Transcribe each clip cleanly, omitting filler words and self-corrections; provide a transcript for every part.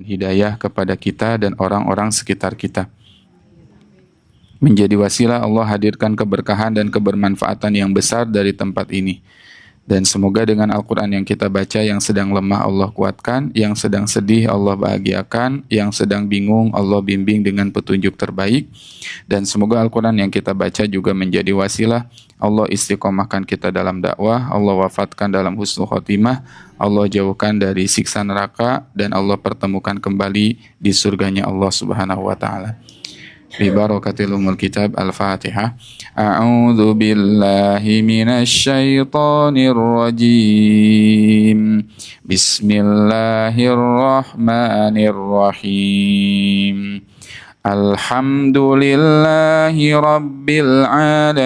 hidayah kepada kita dan orang-orang sekitar kita. Menjadi wasilah Allah hadirkan keberkahan dan kebermanfaatan yang besar dari tempat ini. Dan semoga dengan Al-Quran yang kita baca, yang sedang lemah Allah kuatkan, yang sedang sedih Allah bahagiakan, yang sedang bingung Allah bimbing dengan petunjuk terbaik. Dan semoga Al-Quran yang kita baca juga menjadi wasilah Allah istiqomahkan kita dalam dakwah, Allah wafatkan dalam husnul khotimah, Allah jauhkan dari siksa neraka, dan Allah pertemukan kembali di surganya Allah Subhanahu wa Ta'ala. Bi barakatil umul kitab. Al-Fatihah. A'udzu billahi minasy syaithanir rajim. Bismillahirrahmanirrahim. Alhamdulillahi rabbil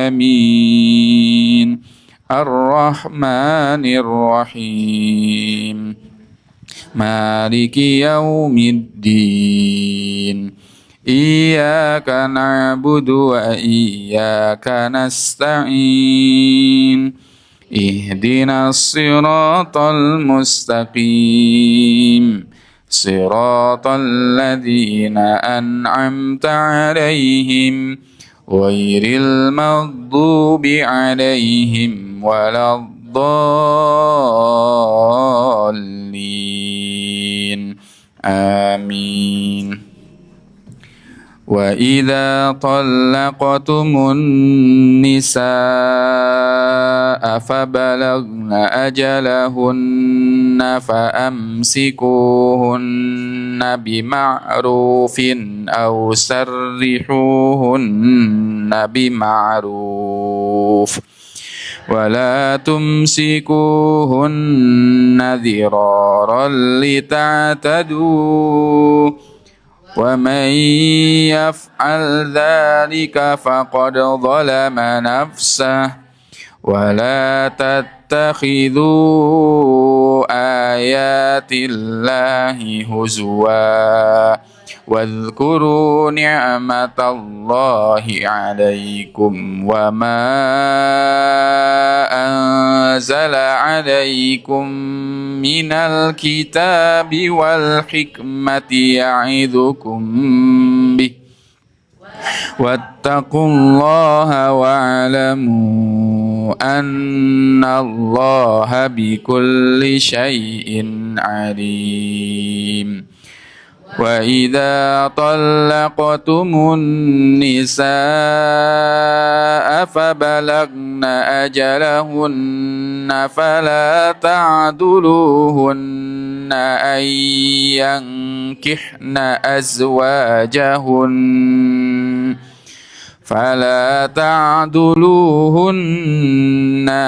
alamin. Ar-Rahmanir Rahim. Maliki yaumiddin. Iyyaka na'budu wa iyyaka nasta'in. Ihdinas siratal mustaqim. Siratal ladzina an'amta 'alaihim ghairil maghdubi 'alaihim waladdallin. Amin. Wa idza talaqtumun nisaa fabalagna ajalahunna faamsikuhunna bima'rufin aw sarrihuhunna bima'ruf wala tumsikuhunna dhiraran lita'tadu وَمَنْ يَفْعَلْ ذَلِكَ فَقَدْ ظَلَمَ نَفْسَهُ وَلَا تَتَّخِذُوا آيَاتِ اللَّهِ هُزُوًا واذكروا نعمة الله عليكم وما أنزل عليكم من الكتاب والحكمة يعظكم به واتقوا الله واعلموا أن الله بكل شيء عليم وإذا طلقتم النساء فبلغن أجلهن فلا تعضلوهن أن ينكحن أزواجهن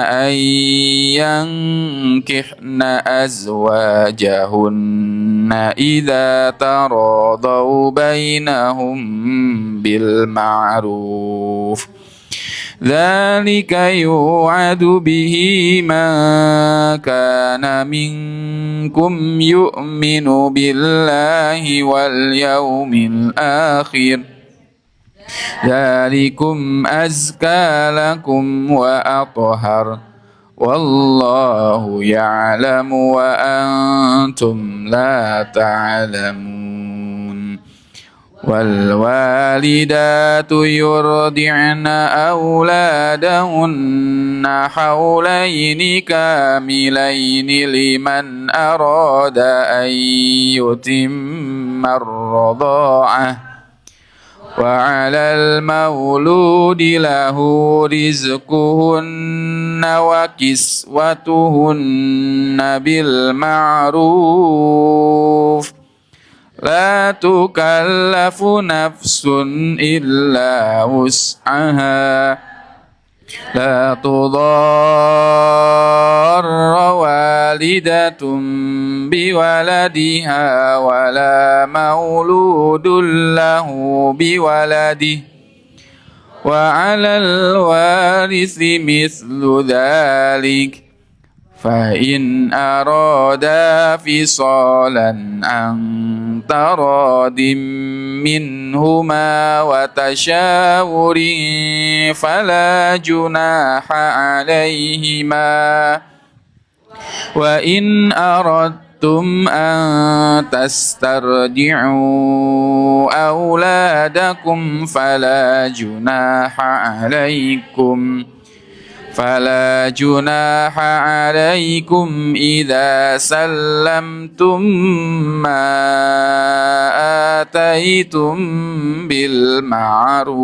أن ينكحن أزواجهن إذا تراضوا بينهم بالمعروف ذلك يوعد به من كان منكم يؤمن بالله واليوم الآخر ذلكم أزكى لكم وأطهر والله يعلم وأنتم لا تعلمون والوالدات يرضعن أولادهن حولين كاملين لمن أراد أن يتم الرضاعة وعلى المولود له رزقهن وكسوتهن بالمعروف لا تكلف نفس إلا وسعها لا تضار والدة بولدها ولا مولود له بولده وعلى الوارث مثل ذلك فإن أرادا فصالا عن تراض منهما وتشاور فلا جناح عليهما وإن أردتم أردتم أن تسترجعوا أولادكم فلا جناح عليكم إذا سلمتم ما آتيتم بالمعروف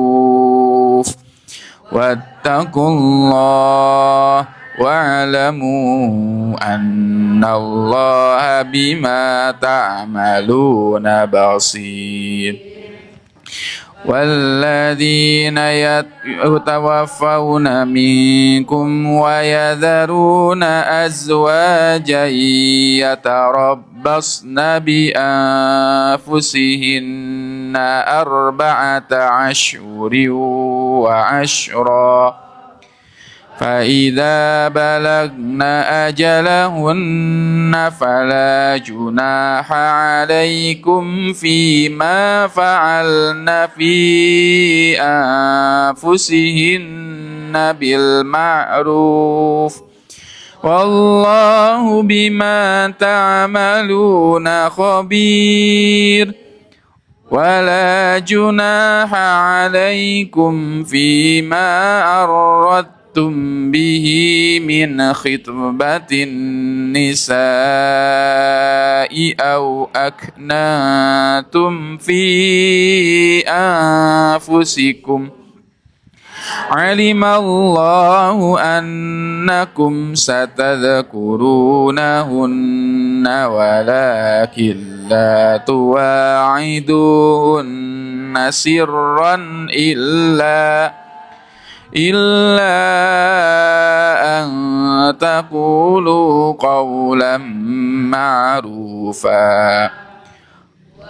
واتقوا الله واعلموا أن الله بما تعملون بصير. والذين يتوفون منكم ويذرون أزواجا يتربصن بأنفسهن 14 وعشرا فإذا بلغن أجلهن فلا جناح عليكم فيما فعلن في أنفسهن بالمعروف والله بما تعملون خبير. ولا جناح عليكم فيما أردتم به من خطبة النساء أو أكننتم في أنفسكم علم الله أنكم ستذكرونهن ولكن لا تواعدوهن سرا إلا أن تقولوا قولا معروفا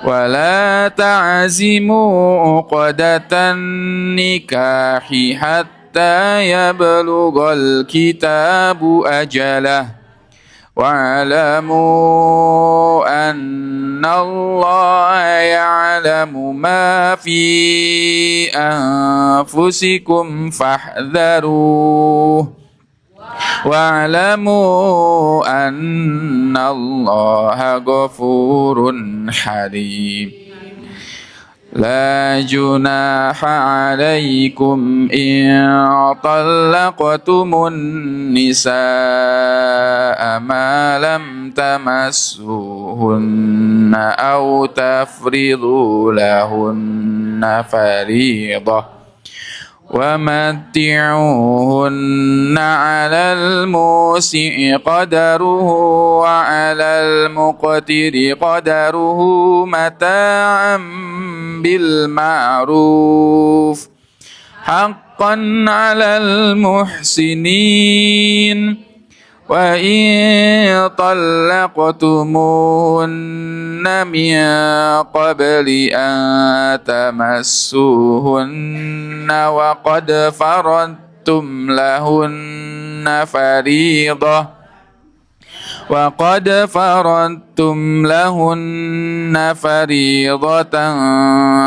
ولا تعزموا عقدة النكاح حتى يبلغ الكتاب أجله واعلموا أن الله يعلم ما في أنفسكم فاحذروه واعلموا أن الله غفور حليم. لا جناح عليكم إن طلقتم النساء ما لم تمسوهن أو تفرضوا لهن فريضة ومتعوهن على الموسع قدره وعلى المقتر قدره متاعا بالمعروف حقا على المحسنين. وإن طلقتموهن من قبل أن تمسوهن وقد فرضتم لهن فريضة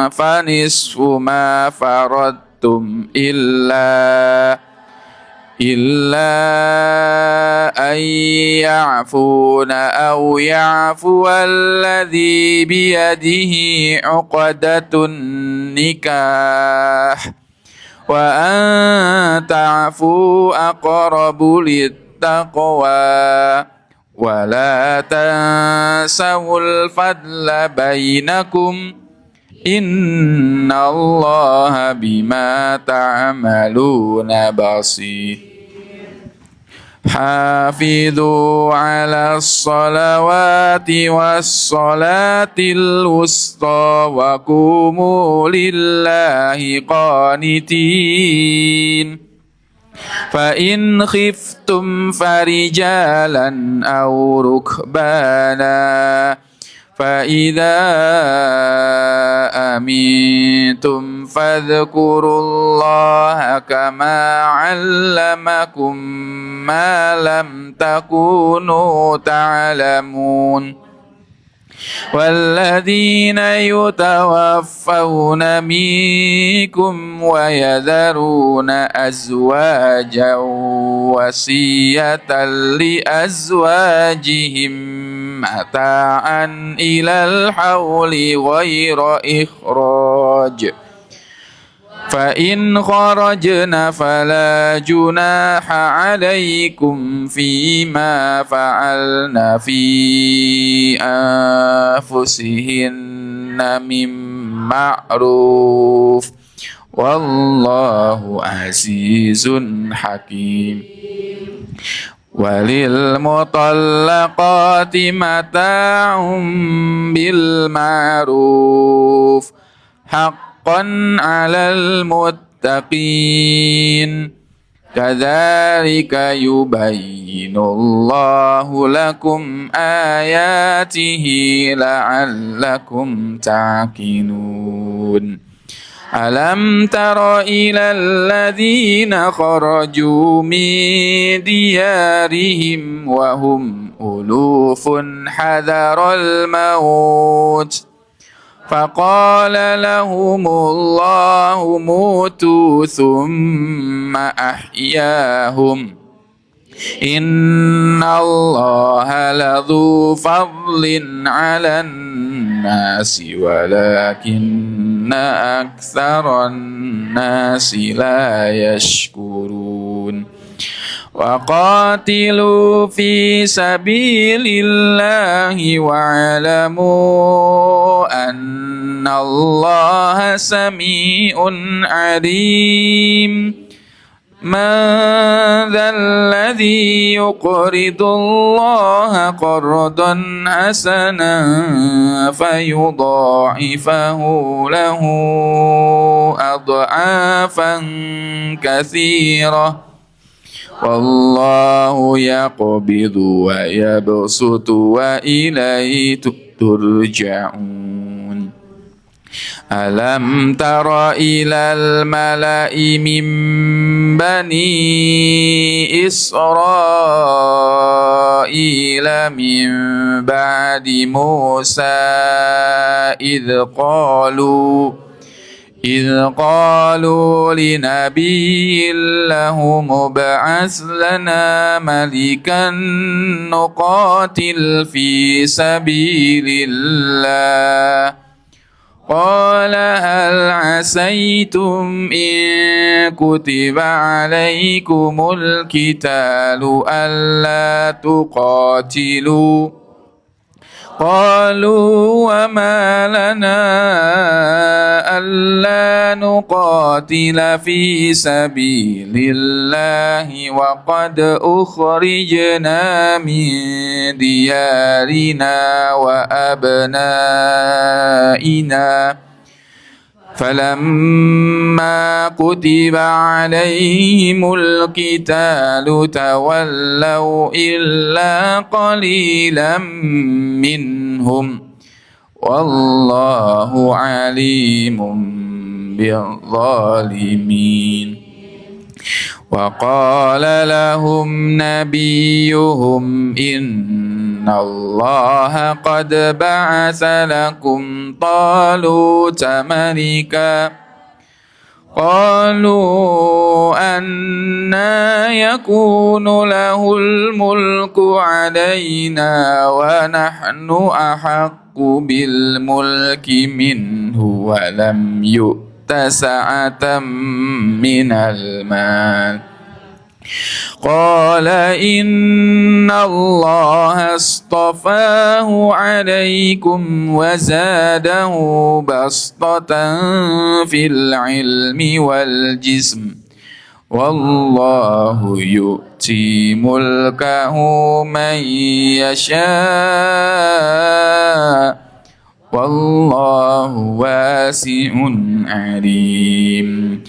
فنصف ما فرضتم إلا أن يعفون أو يعفو الذي بيده عقدة النكاح وأن تعفوا أقرب للتقوى ولا تنسوا الفضل بينكم إن الله بما تعملون بصير. حافظوا على الصلوات والصلاة الوسطى وقوموا لله قانتين. فإن خفتم فرجالا أو ركبانا فإذا أمنتم فاذكروا الله كما علمكم ما لم تكونوا تعلمون. والذين يتوفون منكم ويذرون أزواجا وصية لأزواجهم متاعا إلى الحول غير إخراج فإن خرجن فلا جناح عليكم فيما فعلن في أنفسهن من معروف والله عزيز حكيم وللمطلقات متاع بالمعروف حقا على المتقين كذلك يبين الله لكم آياته لعلكم تعقلون ألم تر إلى الذين خرجوا من ديارهم وهم ألوف حذر الموت فقال لهم الله موتوا ثم أحياهم إن الله لذو فضل على الناس ولكن أكثر الناس لا يشكرون وقاتلوا في سبيل الله واعلموا أن الله سميع عليم من ذا الذي يقرض الله قرضا حسنا فيضاعفه له أضعافا كثيرة والله يقبض ويبسط وإليه ترجعون ألم تر إلى الملأ من بني إسرائيل من بعد موسى إذ قالوا لنبي له ابعث لنا ملكا نقاتل في سبيل الله قال هل عسيتم إن كتب عليكم القتال ألا تقاتلوا قالوا وما لنا ألا نقاتل في سبيل الله وقد أخرجنا من ديارنا وأبنائنا فلما كتب عليهم القتال تولوا إلا قليلا منهم والله عليم بالظالمين وقال لهم نبيهم إن الله قد بعث لكم طالوت ملكا قالوا أنى يكون له الملك علينا ونحن أحق بالملك منه ولم يؤت سعة من المال قال إن الله اصطفاه عليكم وزاده بسطة في العلم والجسم والله يؤتي ملكه من يشاء والله واسع عليم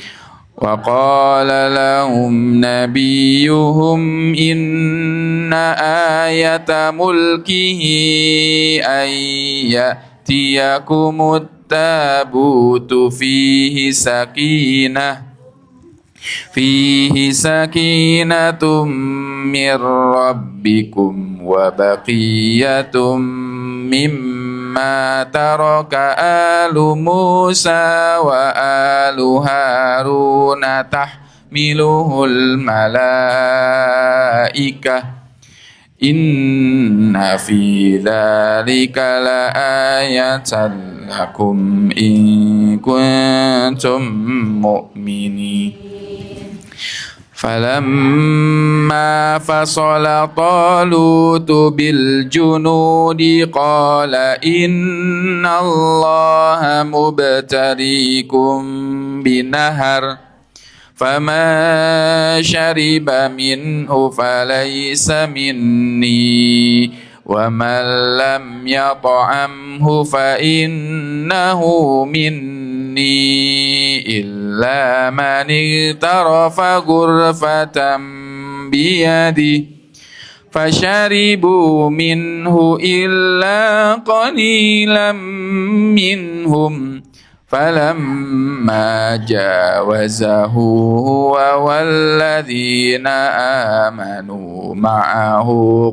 وقال لهم نبيهم إن آية ملكه أن يأتيكم التابوت فيه سكينة من ربكم وبقية مما ترك آل موسى وآل هارون تحمله الملائكة Inna fi dzalika laayatan lakum in kuntum mu'minin. Falamma fasala Talutu bil junudi qala inna Allaha mubtaliikum binahar faman syariba minhu falaysa minni wa man lam yat'amhu fa innahu minni illa man iqtarafa ghurfatan biyadihi فشربوا منه إلا قليلا منهم فلما جاوزه هو والذين آمنوا معه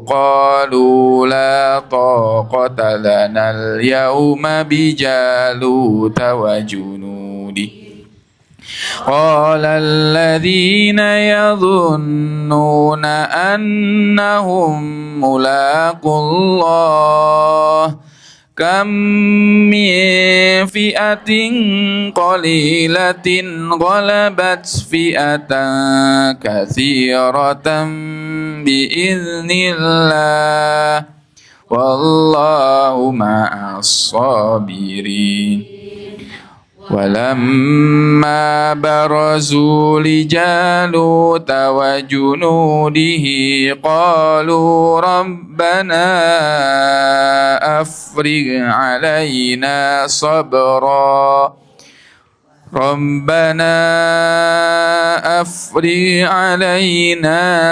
قالوا لا طاقة لنا اليوم بجالوت وجنوده قال الذين يظنون أنهم ملاقو الله كم من فئة قليلة غلبت فئة كثيرة بإذن الله والله مع الصابرين ولما برزوا لجالوت وجنوده قالوا ربنا أفرغ علينا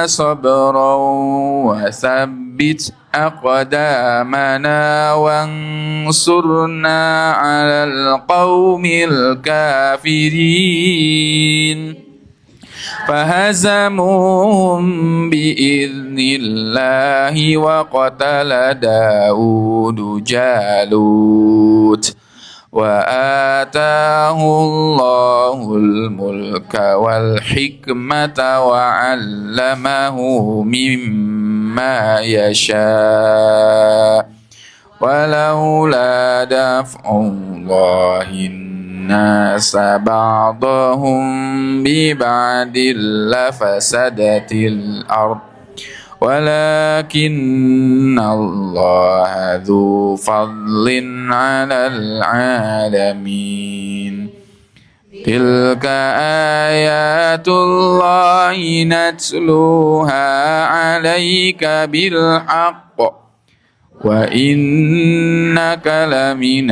صبرا وثبت أقدامنا وانصرنا على القوم الكافرين فهزموهم بإذن الله وقتل داود جالوت وآتاه الله الملك والحكمة وعلمه مما يشاء ولولا دفع الله الناس بعضهم ببعض لفسدت الأرض ولكن الله ذو فضل على العالمين تلك آيات الله نتلوها عليك بالحق وإنك لمن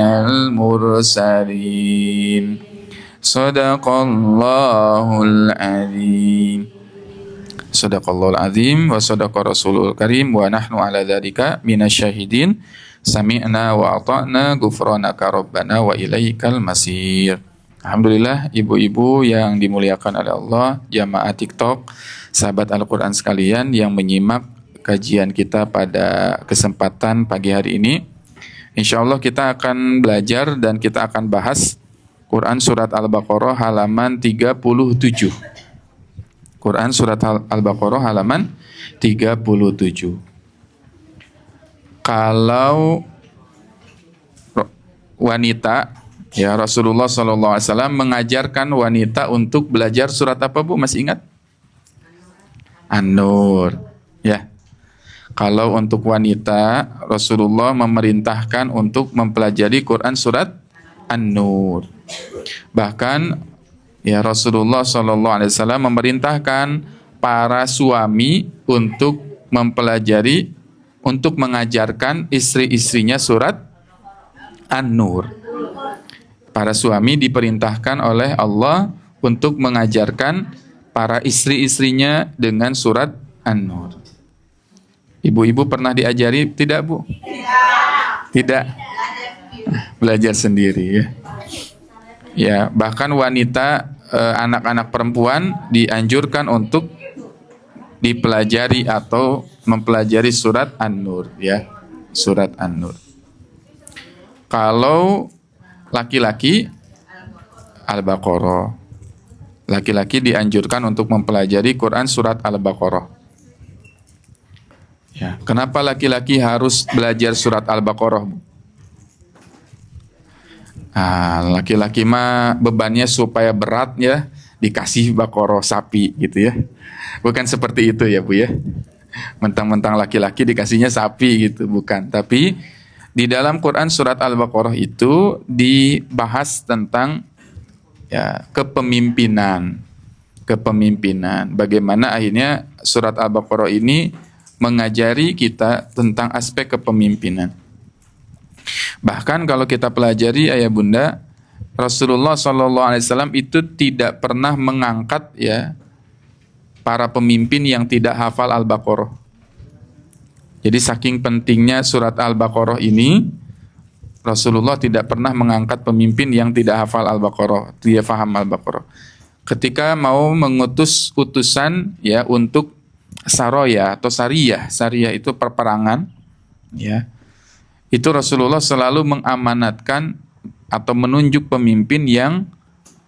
المرسلين صدق الله العظيم. Sadaqallahul azim wa sadaqa rasulul karim wa nahnu ala dzalika minasyahidin sami'na wa ata'na ghufranaka rabbana wa ilaikal masir. Alhamdulillah ibu-ibu yang dimuliakan oleh Allah, jamaah TikTok, sahabat Al-Qur'an sekalian yang menyimak kajian kita pada kesempatan pagi hari ini. Insyaallah kita akan belajar dan kita akan bahas Quran surat Al-Baqarah halaman 37. Quran surat Al-Baqarah halaman 37. Kalau wanita, ya Rasulullah SAW mengajarkan wanita untuk belajar surat apa Bu? Masih ingat? An-Nur. Ya. Kalau untuk wanita, Rasulullah memerintahkan untuk mempelajari Quran surat An-Nur. Bahkan ya Rasulullah SAW memerintahkan para suami untuk mempelajari, untuk mengajarkan istri-istrinya surat An-Nur. Para suami diperintahkan oleh Allah untuk mengajarkan para istri-istrinya dengan surat An-Nur. Ibu-ibu pernah diajari tidak Bu? Tidak. Belajar sendiri ya. Ya, bahkan wanita, anak-anak perempuan dianjurkan untuk dipelajari atau mempelajari surat An-Nur ya, surat An-Nur. Kalau laki-laki Al-Baqarah. Laki-laki dianjurkan untuk mempelajari Quran surat Al-Baqarah. Ya, kenapa laki-laki harus belajar surat Al-Baqarah, Bu? Laki-laki mah bebannya supaya berat ya, dikasih Baqarah sapi gitu ya. Bukan seperti itu ya, Bu ya. Mentang-mentang laki-laki dikasihnya sapi gitu, bukan. Tapi di dalam Quran surat Al-Baqarah itu dibahas tentang ya kepemimpinan. Kepemimpinan. Bagaimana akhirnya surat Al-Baqarah ini mengajari kita tentang aspek kepemimpinan. Bahkan kalau kita pelajari ayah bunda, Rasulullah SAW itu tidak pernah mengangkat ya para pemimpin yang tidak hafal Al-Baqarah. Jadi saking pentingnya surat Al-Baqarah ini, Rasulullah tidak pernah mengangkat pemimpin yang tidak hafal Al-Baqarah, dia faham Al-Baqarah. Ketika mau mengutus utusan ya untuk saroya atau sariyah, sariyah itu perperangan, ya. Itu Rasulullah selalu mengamanatkan atau menunjuk pemimpin yang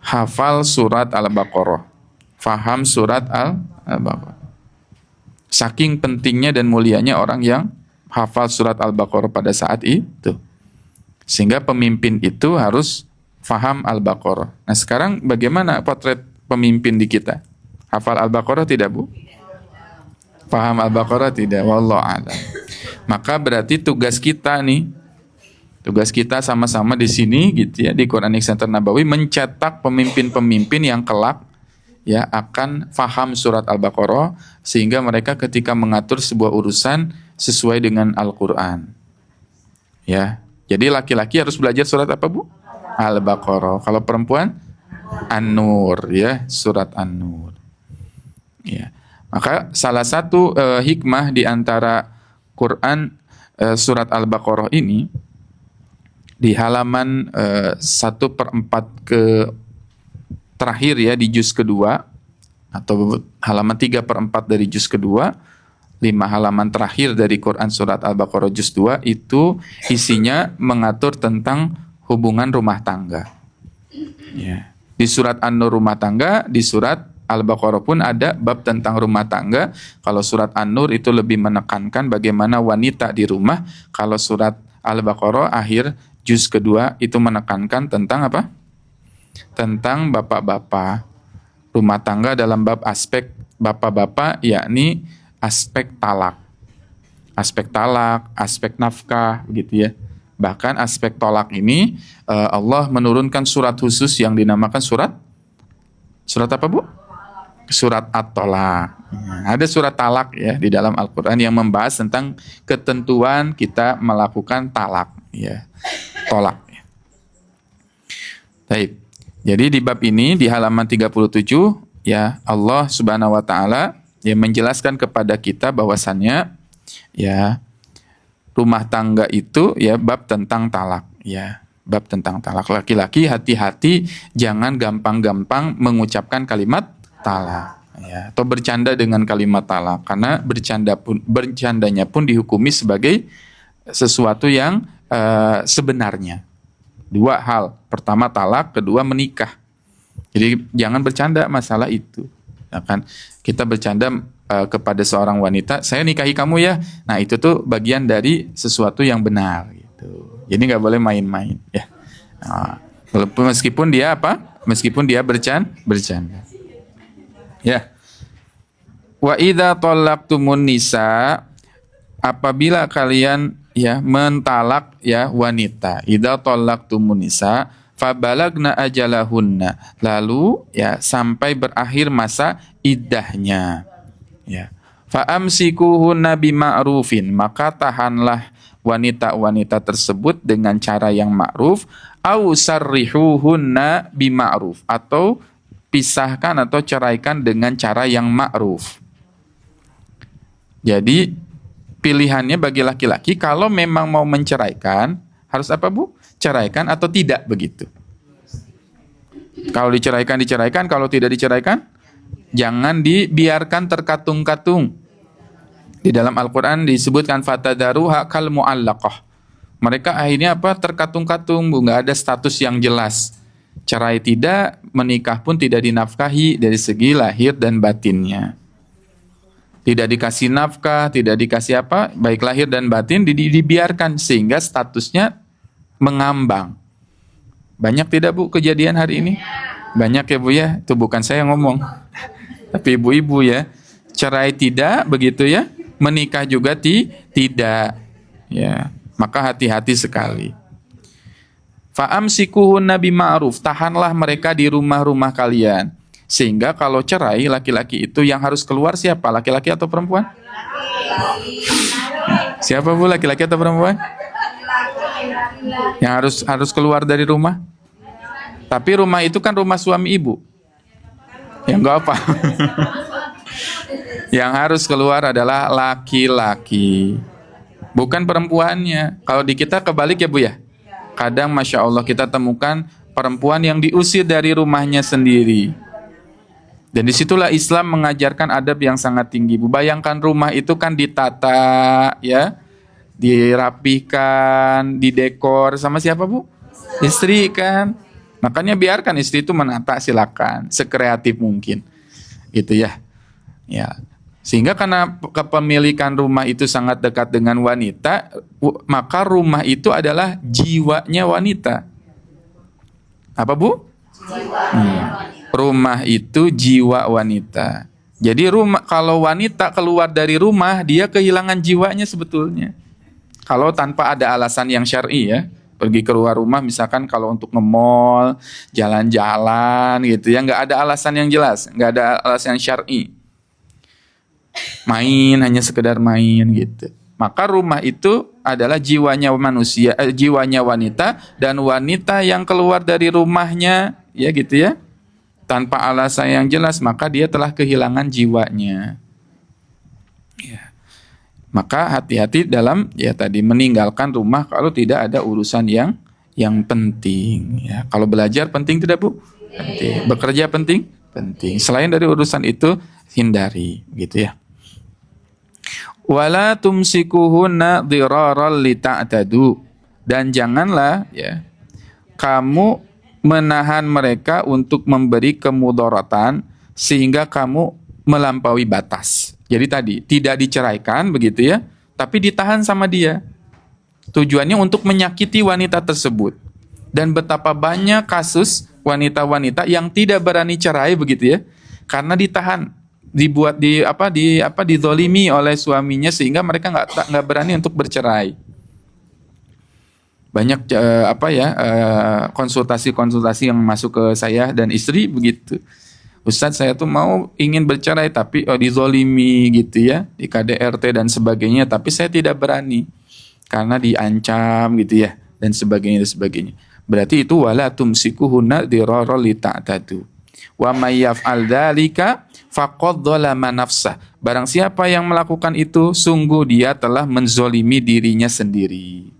hafal surat Al-Baqarah, faham surat Al-Baqarah. Saking pentingnya dan mulianya orang yang hafal surat Al-Baqarah pada saat itu. Sehingga pemimpin itu harus faham Al-Baqarah. Nah sekarang bagaimana potret pemimpin di kita? Hafal Al-Baqarah tidak, Bu? Faham Al-Baqarah tidak? Wallahu a'lam. Maka berarti tugas kita nih, tugas kita sama-sama di sini gitu ya, di Quranic Center Nabawi mencetak pemimpin-pemimpin yang kelak ya akan faham surat Al-Baqarah sehingga mereka ketika mengatur sebuah urusan sesuai dengan Al-Qur'an. Ya. Jadi laki-laki harus belajar surat apa, Bu? Al-Baqarah. Kalau perempuan An-Nur ya, surat An-Nur. Ya. Maka salah satu hikmah di antara Quran surat Al-Baqarah ini di halaman 1/4 ke terakhir ya di juz kedua atau halaman 3/4 dari juz kedua, 5 halaman terakhir dari Quran surat Al-Baqarah juz 2 itu isinya mengatur tentang hubungan rumah tangga. Ya. Di surat An-Nur rumah tangga, di surat Al-Baqarah pun ada bab tentang rumah tangga. Kalau surat An-Nur itu lebih menekankan bagaimana wanita di rumah. Kalau surat Al-Baqarah akhir juz kedua itu menekankan tentang apa? Tentang bapak-bapak rumah tangga dalam bab aspek bapak-bapak, yakni aspek talak. Aspek talak, aspek nafkah gitu ya. Bahkan aspek tolak ini Allah menurunkan surat khusus yang dinamakan surat apa, Bu? Surat At-Tolak. Ada surat talak ya di dalam Al-Qur'an yang membahas tentang ketentuan kita melakukan talak ya. Tolak ya. Baik. Jadi di bab ini di halaman 37 ya Allah Subhanahu wa taala ya menjelaskan kepada kita bahwasannya ya rumah tangga itu ya bab tentang talak ya. Bab tentang talak. Laki-laki hati-hati jangan gampang-gampang mengucapkan kalimat talak ya, atau bercanda dengan kalimat talak, karena bercandanya pun dihukumi sebagai sesuatu yang sebenarnya. Dua hal, pertama talak, kedua menikah. Jadi jangan bercanda masalah itu ya kan. Kita bercanda kepada seorang wanita, saya nikahi kamu ya, nah itu tuh bagian dari sesuatu yang benar gitu. Jadi nggak boleh main-main ya. Nah, meskipun dia apa? Meskipun dia bercanda. Ya. Wa idza talaqtumun nisa, apabila kalian ya mentalak ya wanita, idza talaqtumun nisa fabalagna ajalahunna, lalu ya sampai berakhir masa iddahnya. Ya. Fa amsikuhunna bima'rufin, maka tahanlah wanita-wanita tersebut dengan cara yang ma'ruf, au sarrihuhunna bima'ruf, atau pisahkan atau ceraikan dengan cara yang ma'ruf. Jadi pilihannya bagi laki-laki kalau memang mau menceraikan harus apa, Bu? Ceraikan atau tidak begitu. Kalau diceraikan, kalau tidak diceraikan jangan dibiarkan terkatung-katung. Di dalam Al-Qur'an disebutkan fatadaruha kal mu'allaqah. Mereka akhirnya apa? Terkatung-katung, Bu, enggak ada status yang jelas. Cerai tidak, menikah pun tidak dinafkahi dari segi lahir dan batinnya. Tidak dikasih nafkah, tidak dikasih apa, baik lahir dan batin, dibiarkan sehingga statusnya mengambang. Banyak tidak Bu kejadian hari ini? Banyak ya Bu ya, itu bukan saya ngomong, tapi ibu-ibu ya. Cerai tidak begitu ya, menikah juga tidak. Ya, maka hati-hati sekali. Fa'amsikuhunna bima'ruf, tahanlah mereka di rumah-rumah kalian. Sehingga kalau cerai laki-laki itu yang harus keluar siapa? Laki-laki atau perempuan? Siapa Bu, laki-laki atau perempuan? Yang harus keluar dari rumah? Tapi rumah itu kan rumah suami ibu. Ya enggak apa. Yang harus keluar adalah laki-laki, bukan perempuannya. Kalau di kita kebalik ya Bu ya. Kadang Masya Allah kita temukan perempuan yang diusir dari rumahnya sendiri. Dan disitulah Islam mengajarkan adab yang sangat tinggi. Bu, bayangkan rumah itu kan ditata, ya, dirapihkan, didekor sama siapa Bu? Istri kan. Makanya biarkan istri itu menata, silakan, sekreatif mungkin, gitu ya. Ya, sehingga karena kepemilikan rumah itu sangat dekat dengan wanita, maka rumah itu adalah jiwanya wanita. Apa Bu? Rumah itu jiwa wanita. Jadi kalau wanita keluar dari rumah, dia kehilangan jiwanya sebetulnya. Kalau tanpa ada alasan yang syar'i ya, pergi keluar rumah misalkan kalau untuk nge-mall, jalan-jalan gitu ya, nggak ada alasan yang jelas, nggak ada alasan yang syar'i. Main, hanya sekedar main gitu. Maka rumah itu adalah jiwanya manusia, jiwanya wanita, dan wanita yang keluar dari rumahnya, ya gitu ya, tanpa alasan yang jelas, maka dia telah kehilangan jiwanya. Ya. Maka hati-hati dalam ya tadi meninggalkan rumah kalau tidak ada urusan yang penting. Ya. Kalau belajar penting tidak Bu? Penting. Bekerja penting? Penting. Selain dari urusan itu hindari, gitu ya. Wala tumsikuhunna dhiraral lita'tadu, dan janganlah ya kamu menahan mereka untuk memberi kemudaratan sehingga kamu melampaui batas. Jadi tadi tidak diceraikan begitu ya, tapi ditahan sama dia. Tujuannya untuk menyakiti wanita tersebut. Dan betapa banyak kasus wanita-wanita yang tidak berani cerai begitu ya, karena ditahan, dizolimi oleh suaminya sehingga mereka nggak berani untuk bercerai. Banyak konsultasi yang masuk ke saya dan istri begitu. Ustadz, saya tuh ingin bercerai tapi dizolimi gitu ya, di KDRT dan sebagainya, tapi saya tidak berani karena diancam gitu ya, dan sebagainya. Berarti itu wala tumsikuhunna dhiraral lita'tadu. Wa may yaf'al dzalika faqad dzalama nafsah. Barang siapa yang melakukan itu, sungguh dia telah menzolimi dirinya sendiri.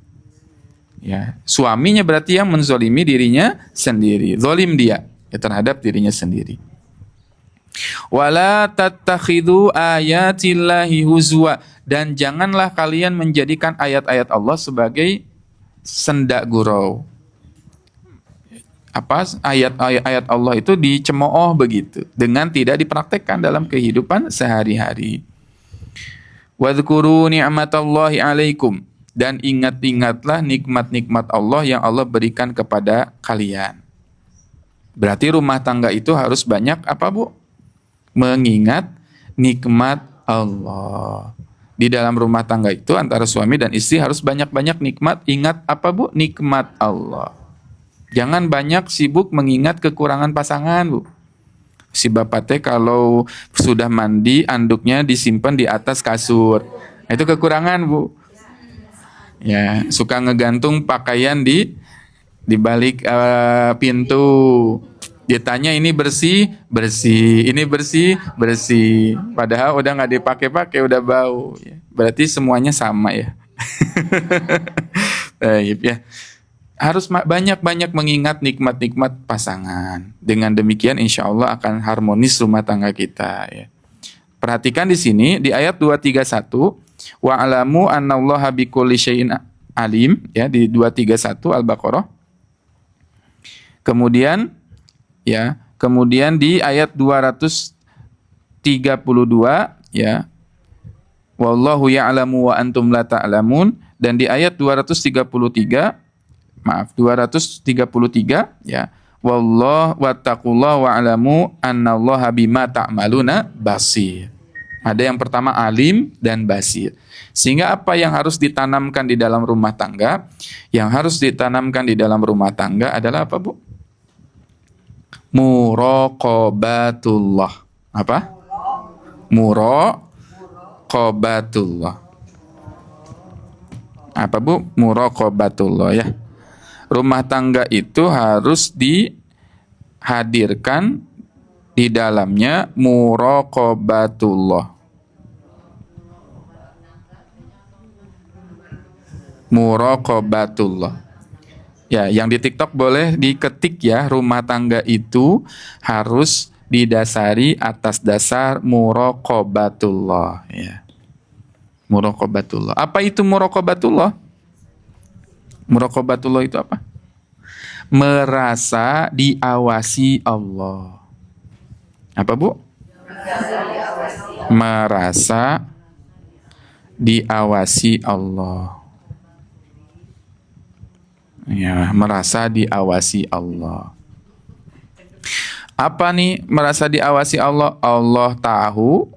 Ya, suaminya berarti yang menzolimi dirinya sendiri. Zolim dia ya, terhadap dirinya sendiri. Wala tattakhidhu ayatillahi huzwa, dan janganlah kalian menjadikan ayat-ayat Allah sebagai sendak gurau. Ayat-ayat Allah itu dicemooh begitu dengan tidak dipraktekkan dalam kehidupan sehari-hari. Wadhkuru ni'matallahi 'alaikum, dan ingat-ingatlah nikmat-nikmat Allah yang Allah berikan kepada kalian. Berarti rumah tangga itu harus banyak apa Bu? Mengingat nikmat Allah. Di dalam rumah tangga itu antara suami dan istri harus banyak-banyak nikmat. Ingat apa Bu? Nikmat Allah. Jangan banyak sibuk mengingat kekurangan pasangan Bu. Si bapak teh kalau sudah mandi anduknya disimpan di atas kasur. Itu kekurangan Bu. Ya, suka ngegantung pakaian di balik pintu. Ditanya ini bersih, ini bersih. Padahal udah nggak dipakai-pakai, udah bau. Berarti semuanya sama ya. Baik ya. Harus banyak-banyak mengingat nikmat-nikmat pasangan. Dengan demikian insya Allah akan harmonis rumah tangga kita. Ya. Perhatikan di sini di ayat 231, wa'alamu annallaha bikulli syai'in alim, ya, di 231 Al-Baqarah. Kemudian di ayat 232 ya, wallahu ya'lamu wa antum la ta'lamun, dan di ayat 233 ya, wattaqullaha wa'lamu annallaha bima ta'maluna basir. Ada yang pertama alim dan basir. Sehingga apa yang harus ditanamkan di dalam rumah tangga? Yang harus ditanamkan di dalam rumah tangga adalah apa, Bu? Muraqabatullah. Apa? Muraqabatullah. Apa, Bu? Muraqabatullah ya. Rumah tangga itu harus dihadirkan di dalamnya muraqabatullah. Muraqabatullah. Ya, yang di TikTok boleh diketik ya, rumah tangga itu harus didasari atas dasar muraqabatullah ya. Muraqabatullah. Apa itu muraqabatullah? Muraqabatullah itu apa? Merasa diawasi Allah. Apa, Bu? Merasa diawasi Allah. Ya, merasa diawasi Allah. Apa nih merasa diawasi Allah? Allah tahu.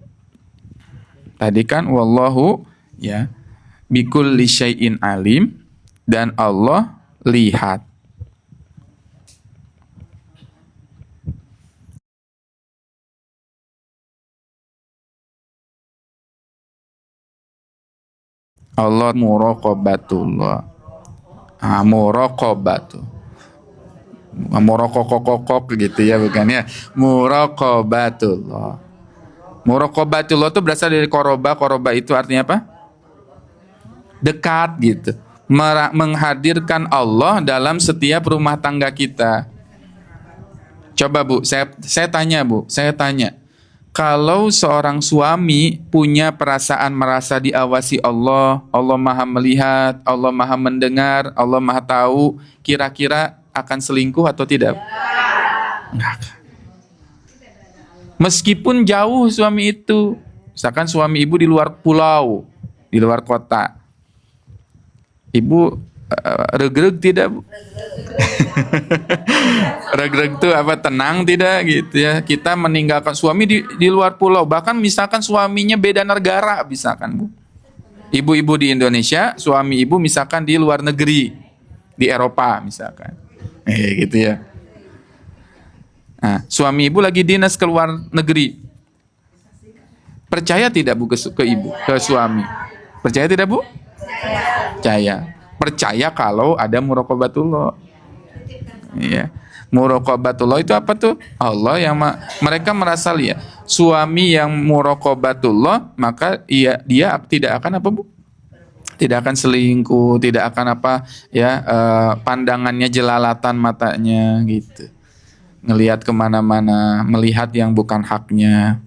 Tadi kan wallahu ya bikulli syai'in alim, dan Allah lihat. Allah muraqabatullah. Muraqabatu. Muraqaqaqaq gitu ya, bukan ya? Muraqabatullah. Muraqabatullah itu berasal dari koroba. Koroba itu artinya apa? Dekat gitu. Menghadirkan Allah dalam setiap rumah tangga kita. Coba, Bu, saya tanya, Bu. Saya tanya. Kalau seorang suami punya perasaan merasa diawasi Allah, Allah Maha melihat, Allah Maha mendengar, Allah Maha tahu, kira-kira akan selingkuh atau tidak? Enggak. Meskipun jauh suami itu, misalkan suami ibu di luar pulau, di luar kota, ibu regreg tidak, Bu? Regreg itu apa, tenang tidak gitu ya. Kita meninggalkan suami di luar pulau, bahkan misalkan suaminya beda negara, misalkan, Bu. Ibu-ibu di Indonesia, suami ibu misalkan di luar negeri, di Eropa misalkan. Gitu ya. Nah, suami ibu lagi dinas ke luar negeri. Percaya tidak, Bu, ke ibu, ke suami? Percaya tidak, Bu? Percaya. Percaya kalau ada muraqabatullah. Iya. Muraqabatullah itu apa tuh? Allah yang mereka merasa lihat. Suami yang muraqabatullah, maka dia tidak akan apa, Bu? Tidak akan selingkuh, tidak akan apa ya, pandangannya jelalatan matanya gitu. Ngelihat kemana-mana, melihat yang bukan haknya.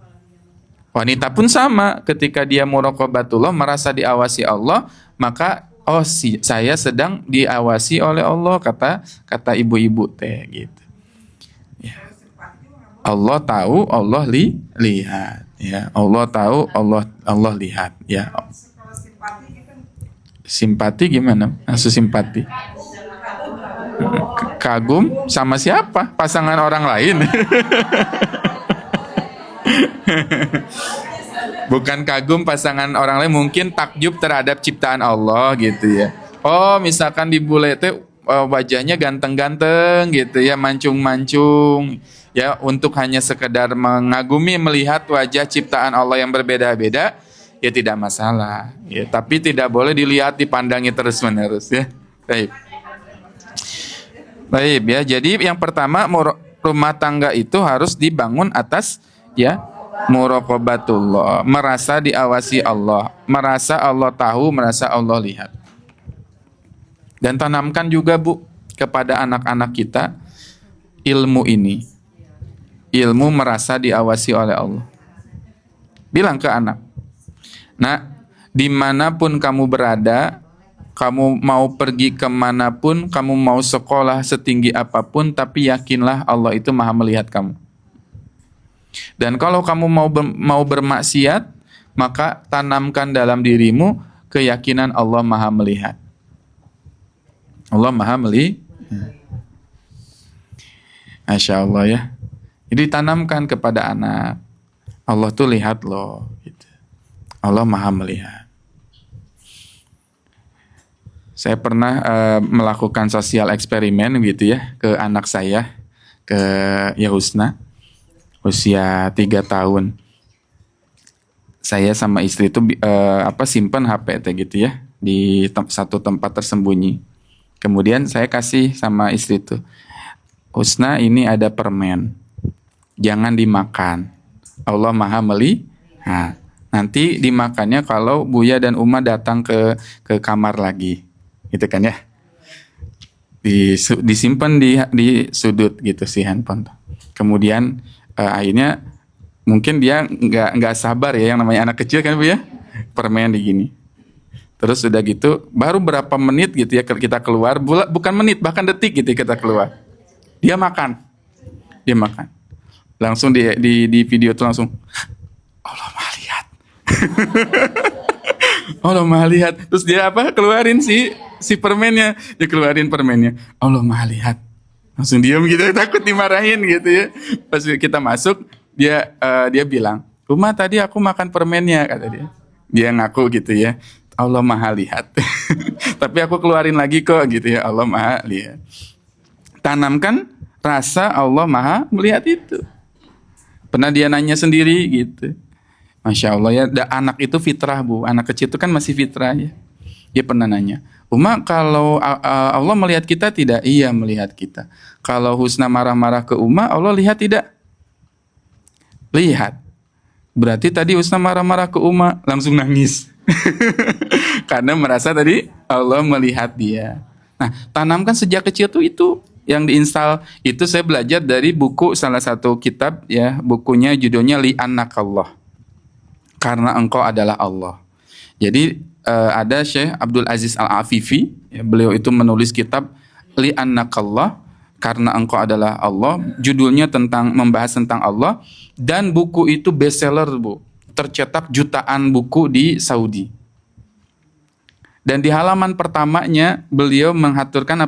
Wanita pun sama, ketika dia muraqabatullah, merasa diawasi Allah, maka saya sedang diawasi oleh Allah, kata ibu-ibu teh gitu. Ya. Allah tahu, Allah lihat. Ya, Allah tahu, Allah lihat. Ya. Simpati gimana? Maksud simpati? Kagum sama siapa? Pasangan orang lain. Bukan kagum pasangan orang lain, mungkin takjub terhadap ciptaan Allah gitu ya. Oh, misalkan di bule itu wajahnya ganteng-ganteng gitu ya, mancung-mancung ya, untuk hanya sekedar mengagumi melihat wajah ciptaan Allah yang berbeda-beda, ya tidak masalah ya, tapi tidak boleh dilihat, dipandangi terus-menerus ya. Baik ya, jadi yang pertama rumah tangga itu harus dibangun atas ya muraqabatullah, merasa diawasi Allah, merasa Allah tahu, merasa Allah lihat. Dan tanamkan juga, Bu, kepada anak-anak kita ilmu ini, ilmu merasa diawasi oleh Allah. Bilang ke anak, nah, dimanapun kamu berada, kamu mau pergi kemanapun, kamu mau sekolah setinggi apapun, tapi yakinlah Allah itu maha melihat kamu. Dan kalau kamu mau bermaksiat, maka tanamkan dalam dirimu keyakinan Allah Maha melihat. Allah Maha melihat. Masya Allah ya. Jadi tanamkan kepada anak, Allah tuh lihat loh. Gitu. Allah Maha melihat. Saya pernah melakukan sosial eksperimen gitu ya ke anak saya, ke Yahusna, usia 3 tahun. Saya sama istri itu simpan HP gitu ya di satu tempat tersembunyi. Kemudian saya kasih sama istri itu, Husna, ini ada permen, jangan dimakan. Allah Maha melihat. Nanti dimakannya kalau Buya dan Uma datang ke kamar lagi. Gitu kan ya, disimpan di sudut gitu si handphone. Kemudian akhirnya mungkin dia nggak sabar ya, yang namanya anak kecil kan Bu ya, permen di gini. Terus udah gitu baru berapa menit gitu ya kita keluar, bukan menit bahkan detik gitu kita keluar, dia makan langsung di video tuh langsung Allah Maha lihat. Allah Maha lihat. Terus dia keluarin si permennya. Dia keluarin permennya. Allah Maha lihat. Langsung diam gitu, takut dimarahin gitu ya. Pas kita masuk, dia bilang, Uma tadi aku makan permennya, kata dia. Dia ngaku gitu ya. Allah Maha lihat. Tapi aku keluarin lagi kok gitu ya. Allah Maha lihat. Tanamkan rasa Allah Maha melihat itu. Pernah dia nanya sendiri gitu. Masya Allah ya, anak itu fitrah Bu. Anak kecil itu kan masih fitrah ya. Dia pernah nanya, Uma kalau Allah melihat kita tidak? Iya melihat kita. Kalau Husna marah-marah ke Uma, Allah lihat tidak? Lihat. Berarti tadi Husna marah-marah ke Uma, langsung nangis. Karena merasa tadi Allah melihat dia. Nah, tanamkan sejak kecil tuh itu yang diinstal. Itu saya belajar dari buku salah satu kitab ya, bukunya judulnya Li'annakallah. Karena engkau adalah Allah. Jadi ada Syekh Abdul Aziz Al-Afifi, ya, beliau itu menulis kitab Li'annakallah, karena engkau adalah Allah. Judulnya membahas tentang Allah, dan buku itu bestseller Bu. Tercetak jutaan buku di Saudi. Dan di halaman pertamanya beliau menghaturkan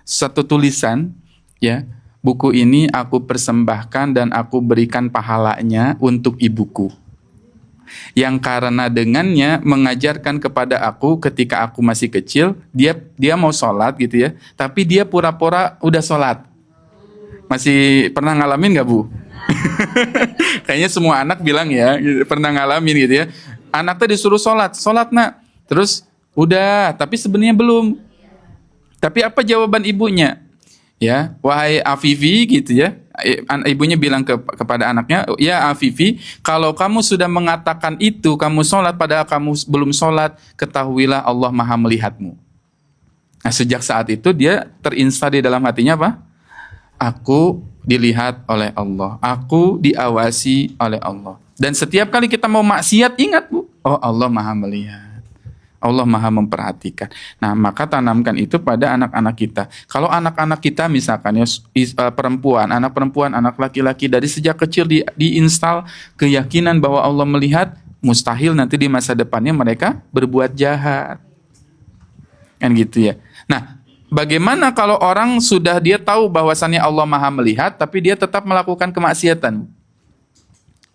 satu tulisan ya, buku ini aku persembahkan dan aku berikan pahalanya untuk ibuku, yang karena dengannya mengajarkan kepada aku ketika aku masih kecil, dia mau sholat gitu ya, tapi dia pura-pura udah sholat. Masih pernah ngalamin nggak Bu? Kayaknya semua anak bilang ya, pernah ngalamin gitu ya. Anak tuh disuruh sholat nak, terus udah, tapi sebenarnya belum. Tapi apa jawaban ibunya? Ya, wahai Afifi gitu ya. Ibunya bilang kepada anaknya, ya Afifi, kalau kamu sudah mengatakan itu, kamu sholat padahal kamu belum sholat, ketahuilah Allah Maha melihatmu. Nah, sejak saat itu dia terinstal di dalam hatinya aku dilihat oleh Allah, aku diawasi oleh Allah. Dan setiap kali kita mau maksiat, ingat Bu, oh Allah Maha melihat. Allah Maha memperhatikan. Nah, maka tanamkan itu pada anak-anak kita. Kalau anak-anak kita misalkan ya perempuan, anak laki-laki dari sejak kecil diinstal keyakinan bahwa Allah melihat, mustahil nanti di masa depannya mereka berbuat jahat. Kan gitu ya. Nah, bagaimana kalau orang sudah dia tahu bahwasannya Allah Maha melihat tapi dia tetap melakukan kemaksiatan?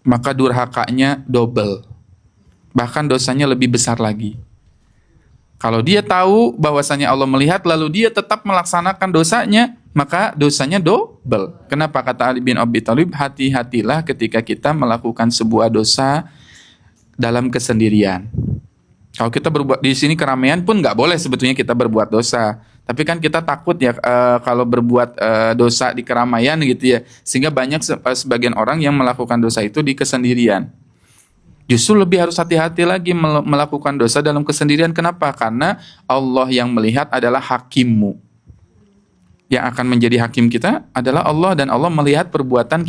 Maka durhakanya double. Bahkan dosanya lebih besar lagi. Kalau dia tahu bahwasanya Allah melihat lalu dia tetap melaksanakan dosanya, maka dosanya double. Kenapa? Kata Ali bin Abi Thalib, hati-hatilah ketika kita melakukan sebuah dosa dalam kesendirian. Kalau kita berbuat di sini keramaian pun nggak boleh sebetulnya kita berbuat dosa. Tapi kan kita takut ya kalau berbuat dosa di keramaian gitu ya. Sehingga banyak sebagian orang yang melakukan dosa itu di kesendirian. Justru lebih harus hati-hati lagi melakukan dosa dalam kesendirian. Kenapa? Karena Allah yang melihat adalah hakimmu. Yang akan menjadi hakim kita adalah Allah, dan Allah melihat perbuatan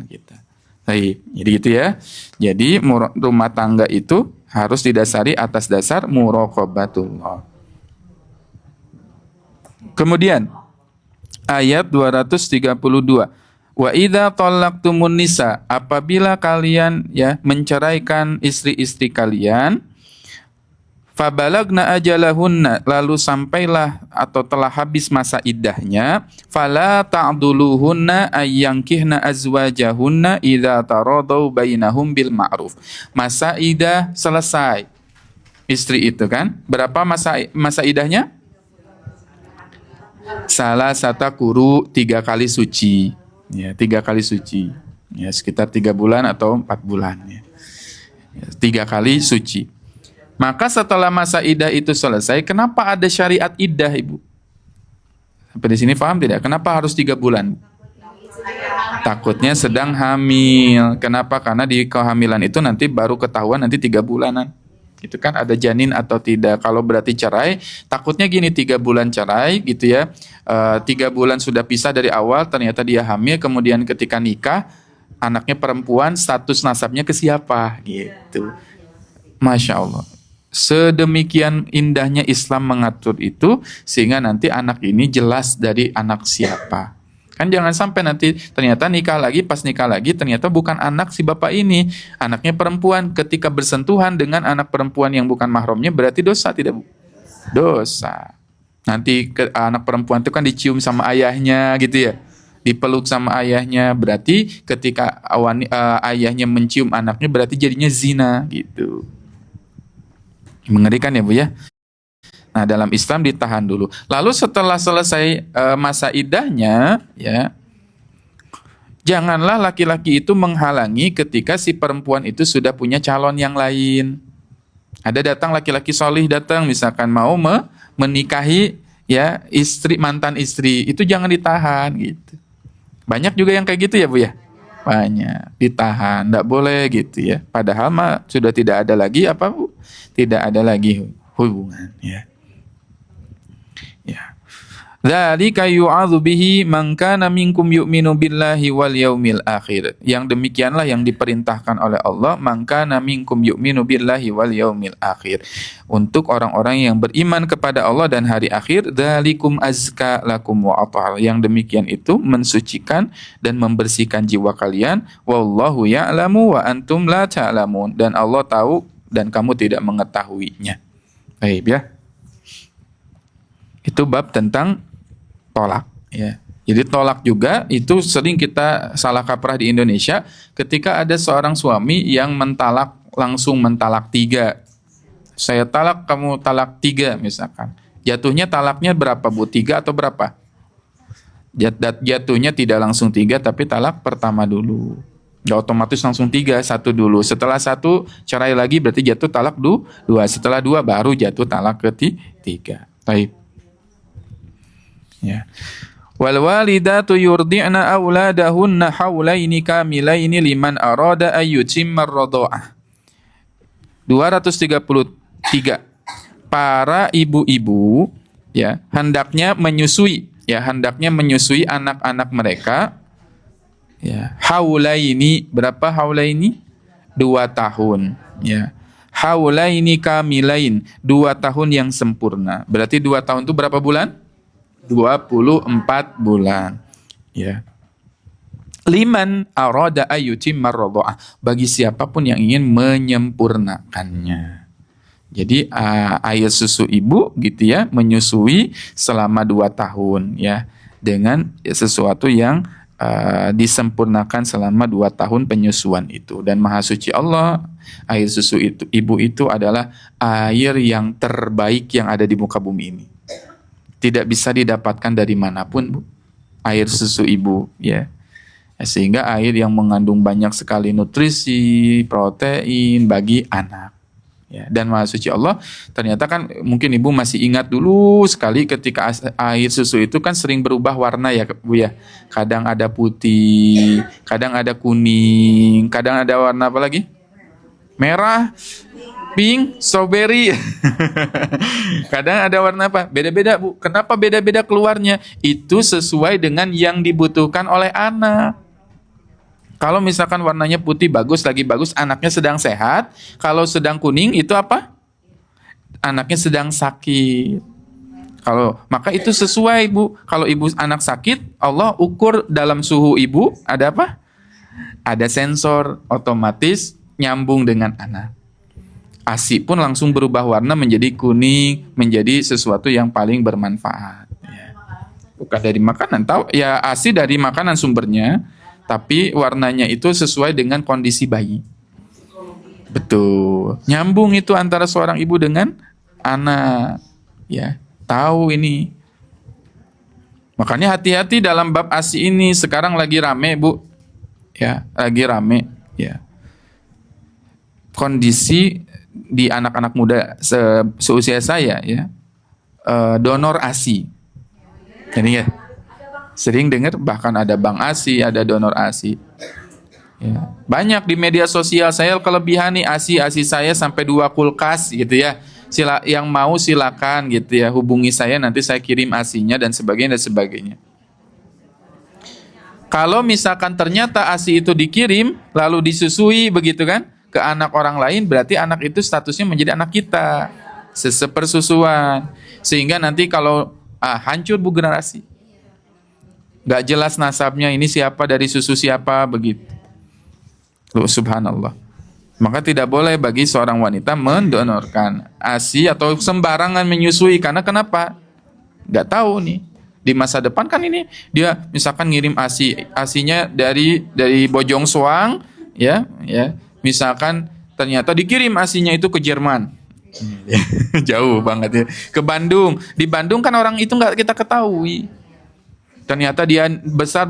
kita. Baik, jadi gitu ya. Jadi rumah tangga itu harus didasari atas dasar muraqabatullah. Kemudian ayat 232. Wa idza talaqtumun nisa, apabila kalian ya menceraikan istri-istri kalian, fabalagna ajalahunna, lalu sampailah atau telah habis masa iddahnya, fala ta'duluhunna ayyankihna azwajahunna idza taradau bainahum bil ma'ruf. Masa iddah selesai. Istri itu kan, berapa masa iddahnya? Salah satu kuru 3 kali suci. Ya, 3 kali suci. Ya, sekitar 3 bulan atau 4 bulan. Ya. 3 kali suci. Maka setelah masa iddah itu selesai, kenapa ada syariat iddah, Ibu? Sampai di sini paham tidak? Kenapa harus 3 bulan? Takutnya sedang hamil. Kenapa? Karena di kehamilan itu nanti baru ketahuan nanti 3 bulanan. Itu kan ada janin atau tidak. Kalau berarti cerai, takutnya gini, 3 bulan cerai gitu ya. 3 bulan sudah pisah dari awal, ternyata dia hamil, kemudian ketika nikah, anaknya perempuan, status nasabnya ke siapa? Gitu. Masya Allah. Sedemikian indahnya Islam mengatur itu, sehingga nanti anak ini jelas dari anak siapa. Kan jangan sampai nanti ternyata nikah lagi, pas nikah lagi ternyata bukan anak si bapak ini, anaknya perempuan. Ketika bersentuhan dengan anak perempuan yang bukan mahramnya, berarti dosa, tidak Bu? Dosa. Nanti anak perempuan itu kan dicium sama ayahnya gitu ya, dipeluk sama ayahnya, berarti ketika ayahnya mencium anaknya berarti jadinya zina gitu. Mengerikan ya Bu ya. Nah, dalam Islam ditahan dulu. Lalu setelah selesai masa iddahnya, ya, janganlah laki-laki itu menghalangi ketika si perempuan itu sudah punya calon yang lain. Ada datang laki-laki solih datang, misalkan mau menikahi ya mantan istri, itu jangan ditahan gitu. Banyak juga yang kayak gitu ya Bu ya. Banyak ditahan, tidak boleh gitu ya. Padahal mah sudah tidak ada lagi apa Bu? Tidak ada lagi hubungan ya. Ya. Dzalika yu'adzu bihi man kana minkum yu'minu billahi wal yaumil akhir. Yang demikianlah yang diperintahkan oleh Allah, man kana minkum yu'minu billahi wal yaumil akhir. Untuk orang-orang yang beriman kepada Allah dan hari akhir, dzalikum azka lakum wa athhar. Yang demikian itu mensucikan dan membersihkan jiwa kalian. Wallahu ya'lamu wa antum la ta'lamun. Dan Allah tahu dan kamu tidak mengetahuinya. Baik ya. Itu bab tentang tolak ya. Jadi tolak juga itu sering kita salah kaprah di Indonesia ketika ada seorang suami yang langsung mentalak 3. Saya talak, kamu talak 3 misalkan. Jatuhnya talaknya berapa Bu? 3 atau berapa? Jatuhnya tidak langsung 3 tapi talak pertama dulu. Nggak otomatis langsung 3, 1 dulu. Setelah 1 cerai lagi berarti jatuh talak 2. Setelah 2 baru jatuh talak ketiga. Baik. Ya. Wal walidatu yurdi'na auladahunna haulaini kamilaini liman arada ayyutimma ar-radha'ah. 233. Para ibu-ibu ya hendaknya menyusui anak-anak mereka ya. Haulaini, berapa haulaini? 2 tahun ya. Haulaini kamilain, 2 tahun yang sempurna. Berarti 2 tahun itu berapa bulan? 24 bulan. Ya. Liman arada ayyutimma ar-radha'ah, bagi siapapun yang ingin menyempurnakannya. Jadi air susu ibu gitu ya, menyusui selama 2 tahun ya, dengan sesuatu yang disempurnakan selama 2 tahun penyusuan itu. Dan Maha Suci Allah, air susu itu ibu itu adalah air yang terbaik yang ada di muka bumi ini. Tidak bisa didapatkan dari manapun Bu, air susu ibu ya. Sehingga air yang mengandung banyak sekali nutrisi, protein bagi anak ya. Dan Maha Suci Allah, ternyata kan mungkin ibu masih ingat dulu sekali ketika air susu itu kan sering berubah warna ya Bu ya. Kadang ada putih, kadang ada kuning, kadang ada warna apa lagi? Merah, pink, strawberry. Kadang ada warna apa? Beda-beda Bu. Kenapa beda-beda keluarnya? Itu sesuai dengan yang dibutuhkan oleh anak. Kalau misalkan warnanya putih bagus, lagi bagus, anaknya sedang sehat. Kalau sedang kuning itu apa? Anaknya sedang sakit. Kalau maka itu sesuai Bu. Kalau ibu anak sakit, Allah ukur dalam suhu ibu ada apa? Ada sensor otomatis nyambung dengan anak. ASI pun langsung berubah warna menjadi kuning, menjadi sesuatu yang paling bermanfaat. Ya. Bukan dari makanan, tahu? Ya ASI dari makanan sumbernya, tapi warnanya itu sesuai dengan kondisi bayi. Betul. Nyambung itu antara seorang ibu dengan anak. Ya, tahu ini. Makanya hati-hati dalam bab ASI ini. Sekarang lagi rame, Bu. Ya, lagi rame. Ya. Kondisi di anak-anak muda seusia saya ya, donor ASI. Jadi ya, sering dengar bahkan ada bank ASI, ada donor ASI. Ya. Banyak di media sosial saya kelebihan nih ASI saya sampai 2 kulkas gitu ya. Yang mau silakan gitu ya, hubungi saya nanti saya kirim ASI-nya dan sebagainya dan sebagainya. Kalau misalkan ternyata ASI itu dikirim lalu disusui begitu kan ke anak orang lain, berarti anak itu statusnya menjadi anak kita, sepersusuan, sehingga nanti kalau hancur Bu generasi, nggak jelas nasabnya, ini siapa dari susu siapa begitu. Loh, subhanallah. Maka tidak boleh bagi seorang wanita mendonorkan ASI atau sembarangan menyusui, karena kenapa? Nggak tahu nih. Di masa depan kan ini dia misalkan ngirim ASI-nya dari Bojong Soang ya. Misalkan ternyata dikirim ASI-nya itu ke Jerman. Jauh banget ya. Ke Bandung. Di Bandung kan orang itu nggak kita ketahui. Ternyata dia besar,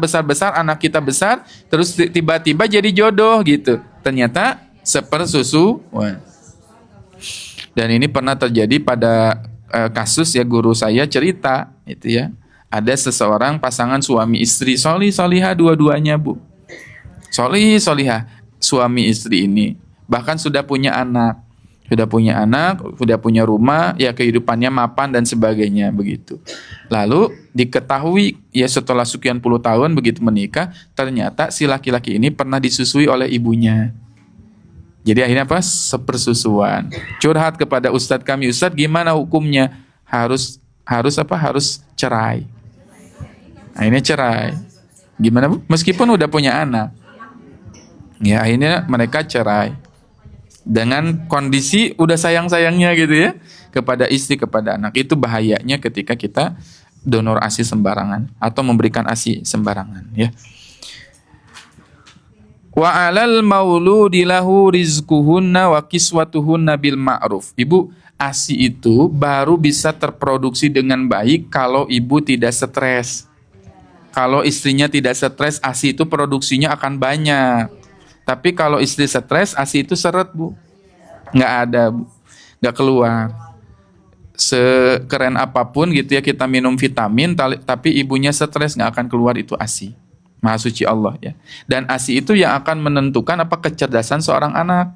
anak kita besar, terus tiba-tiba jadi jodoh gitu. Ternyata sepersusuan. Dan ini pernah terjadi pada kasus ya, guru saya cerita itu ya. Ada seseorang pasangan suami istri, solihah dua-duanya Bu. Solihah suami istri ini. Bahkan sudah punya anak, sudah punya rumah, ya kehidupannya mapan dan sebagainya begitu. Lalu diketahui ya setelah sekian puluh tahun begitu menikah, ternyata si laki-laki ini pernah disusui oleh ibunya. Jadi akhirnya apa? Sepersusuan. Curhat kepada ustadz kami, ustadz gimana hukumnya? Harus apa? Harus cerai. Akhirnya cerai. Gimana Bu? Meskipun udah punya anak. Ya akhirnya mereka cerai. Dengan kondisi udah sayang-sayangnya gitu ya. Kepada istri, kepada anak. Itu bahayanya ketika kita donor ASI sembarangan. Atau memberikan ASI sembarangan ya. Wa 'alal mauludi lahu rizquhunna wa kiswatuhunna bil ma'ruf. Ibu, ASI itu baru bisa terproduksi dengan baik kalau ibu tidak stres. Kalau istrinya tidak stres, ASI itu produksinya akan banyak. Tapi kalau istri stres, ASI itu seret Bu. Nggak ada Bu. Nggak keluar. Sekeren apapun gitu ya kita minum vitamin, tapi ibunya stres, nggak akan keluar itu ASI. Maha suci Allah ya. Dan ASI itu yang akan menentukan apa kecerdasan seorang anak.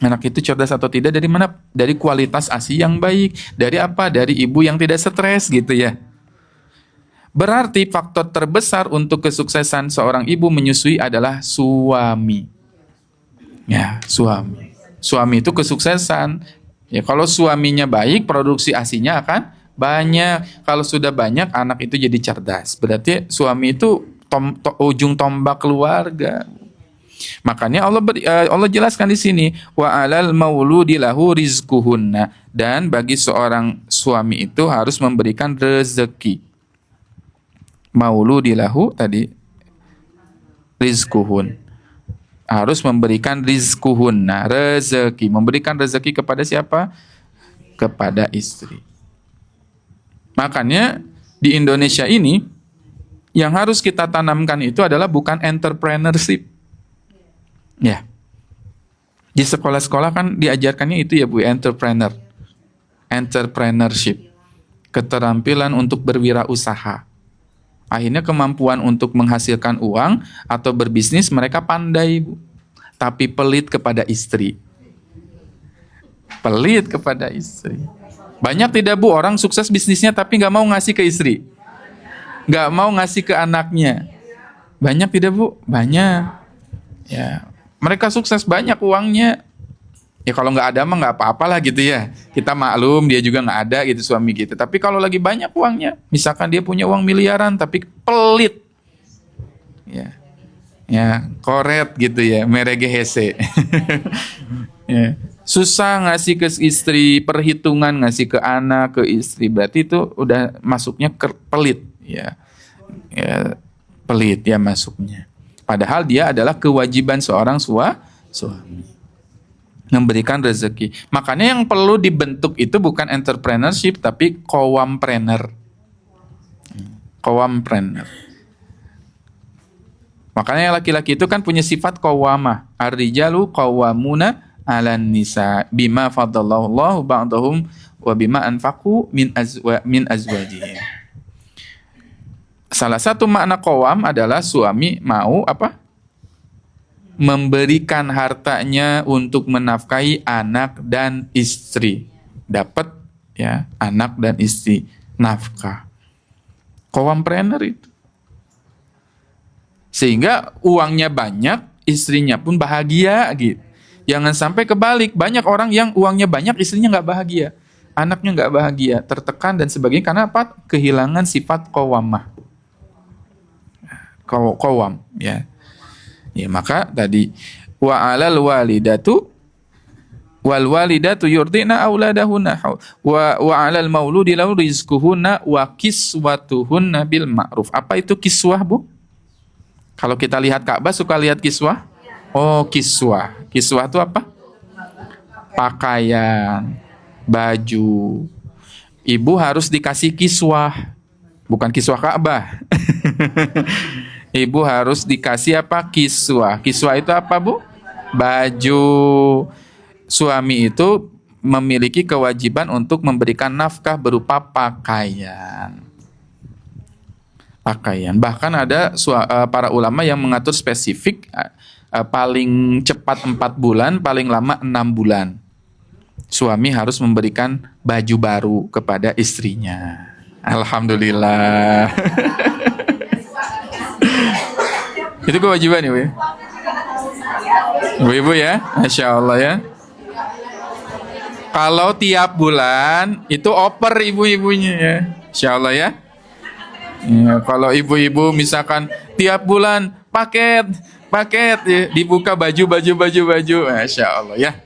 Anak itu cerdas atau tidak dari mana? Dari kualitas ASI yang baik. Dari apa? Dari ibu yang tidak stres gitu ya. Berarti faktor terbesar untuk kesuksesan seorang ibu menyusui adalah suami. Ya, suami. Suami itu kesuksesan. Ya, kalau suaminya baik, produksi ASI-nya akan banyak. Kalau sudah banyak, anak itu jadi cerdas. Berarti suami itu ujung tombak keluarga. Makanya Allah jelaskan di sini, wa 'alal mauludi lahu rizquhunna, dan bagi seorang suami itu harus memberikan rezeki. Mauludi lahu tadi rizquhun, harus memberikan rizquhunna, rezeki, memberikan rezeki kepada siapa? Kepada istri. Makanya di Indonesia ini yang harus kita tanamkan itu adalah bukan entrepreneurship. Ya. Di sekolah-sekolah kan diajarkannya itu ya Bu, entrepreneurship. Keterampilan untuk berwirausaha. Akhirnya kemampuan untuk menghasilkan uang atau berbisnis mereka pandai Bu. Tapi pelit kepada istri. Pelit kepada istri. Banyak tidak Bu orang sukses bisnisnya tapi nggak mau ngasih ke istri. Nggak mau ngasih ke anaknya. Banyak tidak Bu? Banyak. Ya, mereka sukses banyak uangnya. Ya kalau nggak ada mah nggak apa-apalah gitu ya. Kita maklum dia juga nggak ada gitu suami kita. Tapi kalau lagi banyak uangnya, misalkan dia punya uang miliaran tapi pelit, ya, ya koret gitu ya, merege hese. Ya. Susah ngasih ke istri, perhitungan ngasih ke anak, ke istri, berarti itu udah masuknya ke pelit, ya, ya pelit ya masuknya. Padahal dia adalah kewajiban seorang suami memberikan rezeki. Makanya yang perlu dibentuk itu bukan entrepreneurship tapi qawampreneur. Qawampreneur. Makanya laki-laki itu kan punya sifat qawamah. Ar-rijalu qawwamuna 'alan nisa bima faddalallahu ba'dahum wa bima anfaqu min azwajihim. Salah satu makna qawam adalah suami mau apa? Memberikan hartanya untuk menafkahi anak dan istri. Dapat ya, anak dan istri nafkah. Qawampreneur itu. Sehingga uangnya banyak, istrinya pun bahagia gitu. Jangan sampai kebalik, banyak orang yang uangnya banyak, istrinya nggak bahagia, anaknya nggak bahagia, tertekan dan sebagainya. Karena apa? Kehilangan sifat qawamah. Qawam, ya. Ya maka tadi wa 'alal walidatu wal walidatu yurdina auladahunna wa 'alal mauludi lahu rizquhunna wa kiswatuhunna bil ma'ruf. Apa itu kiswah, Bu? Kalau kita lihat Ka'bah suka lihat kiswah? Oh, kiswah. Kiswah itu apa? Pakaian, baju. Ibu harus dikasih kiswah. Bukan kiswah Ka'bah. Ibu harus dikasih apa? Kiswah. Kiswah itu apa, Bu? Baju. Suami itu memiliki kewajiban untuk memberikan nafkah berupa pakaian. Pakaian. Bahkan ada para ulama yang mengatur spesifik, paling cepat 4 bulan, paling lama 6 bulan. Suami harus memberikan baju baru kepada istrinya. Alhamdulillah. Itu kewajiban ya, Bu? Ibu-ibu ya, Masya Allah ya. Kalau tiap bulan itu oper ibu-ibunya ya, Masya Allah ya. Ya, kalau ibu-ibu misalkan tiap bulan paket ya, dibuka baju, Masya Allah ya.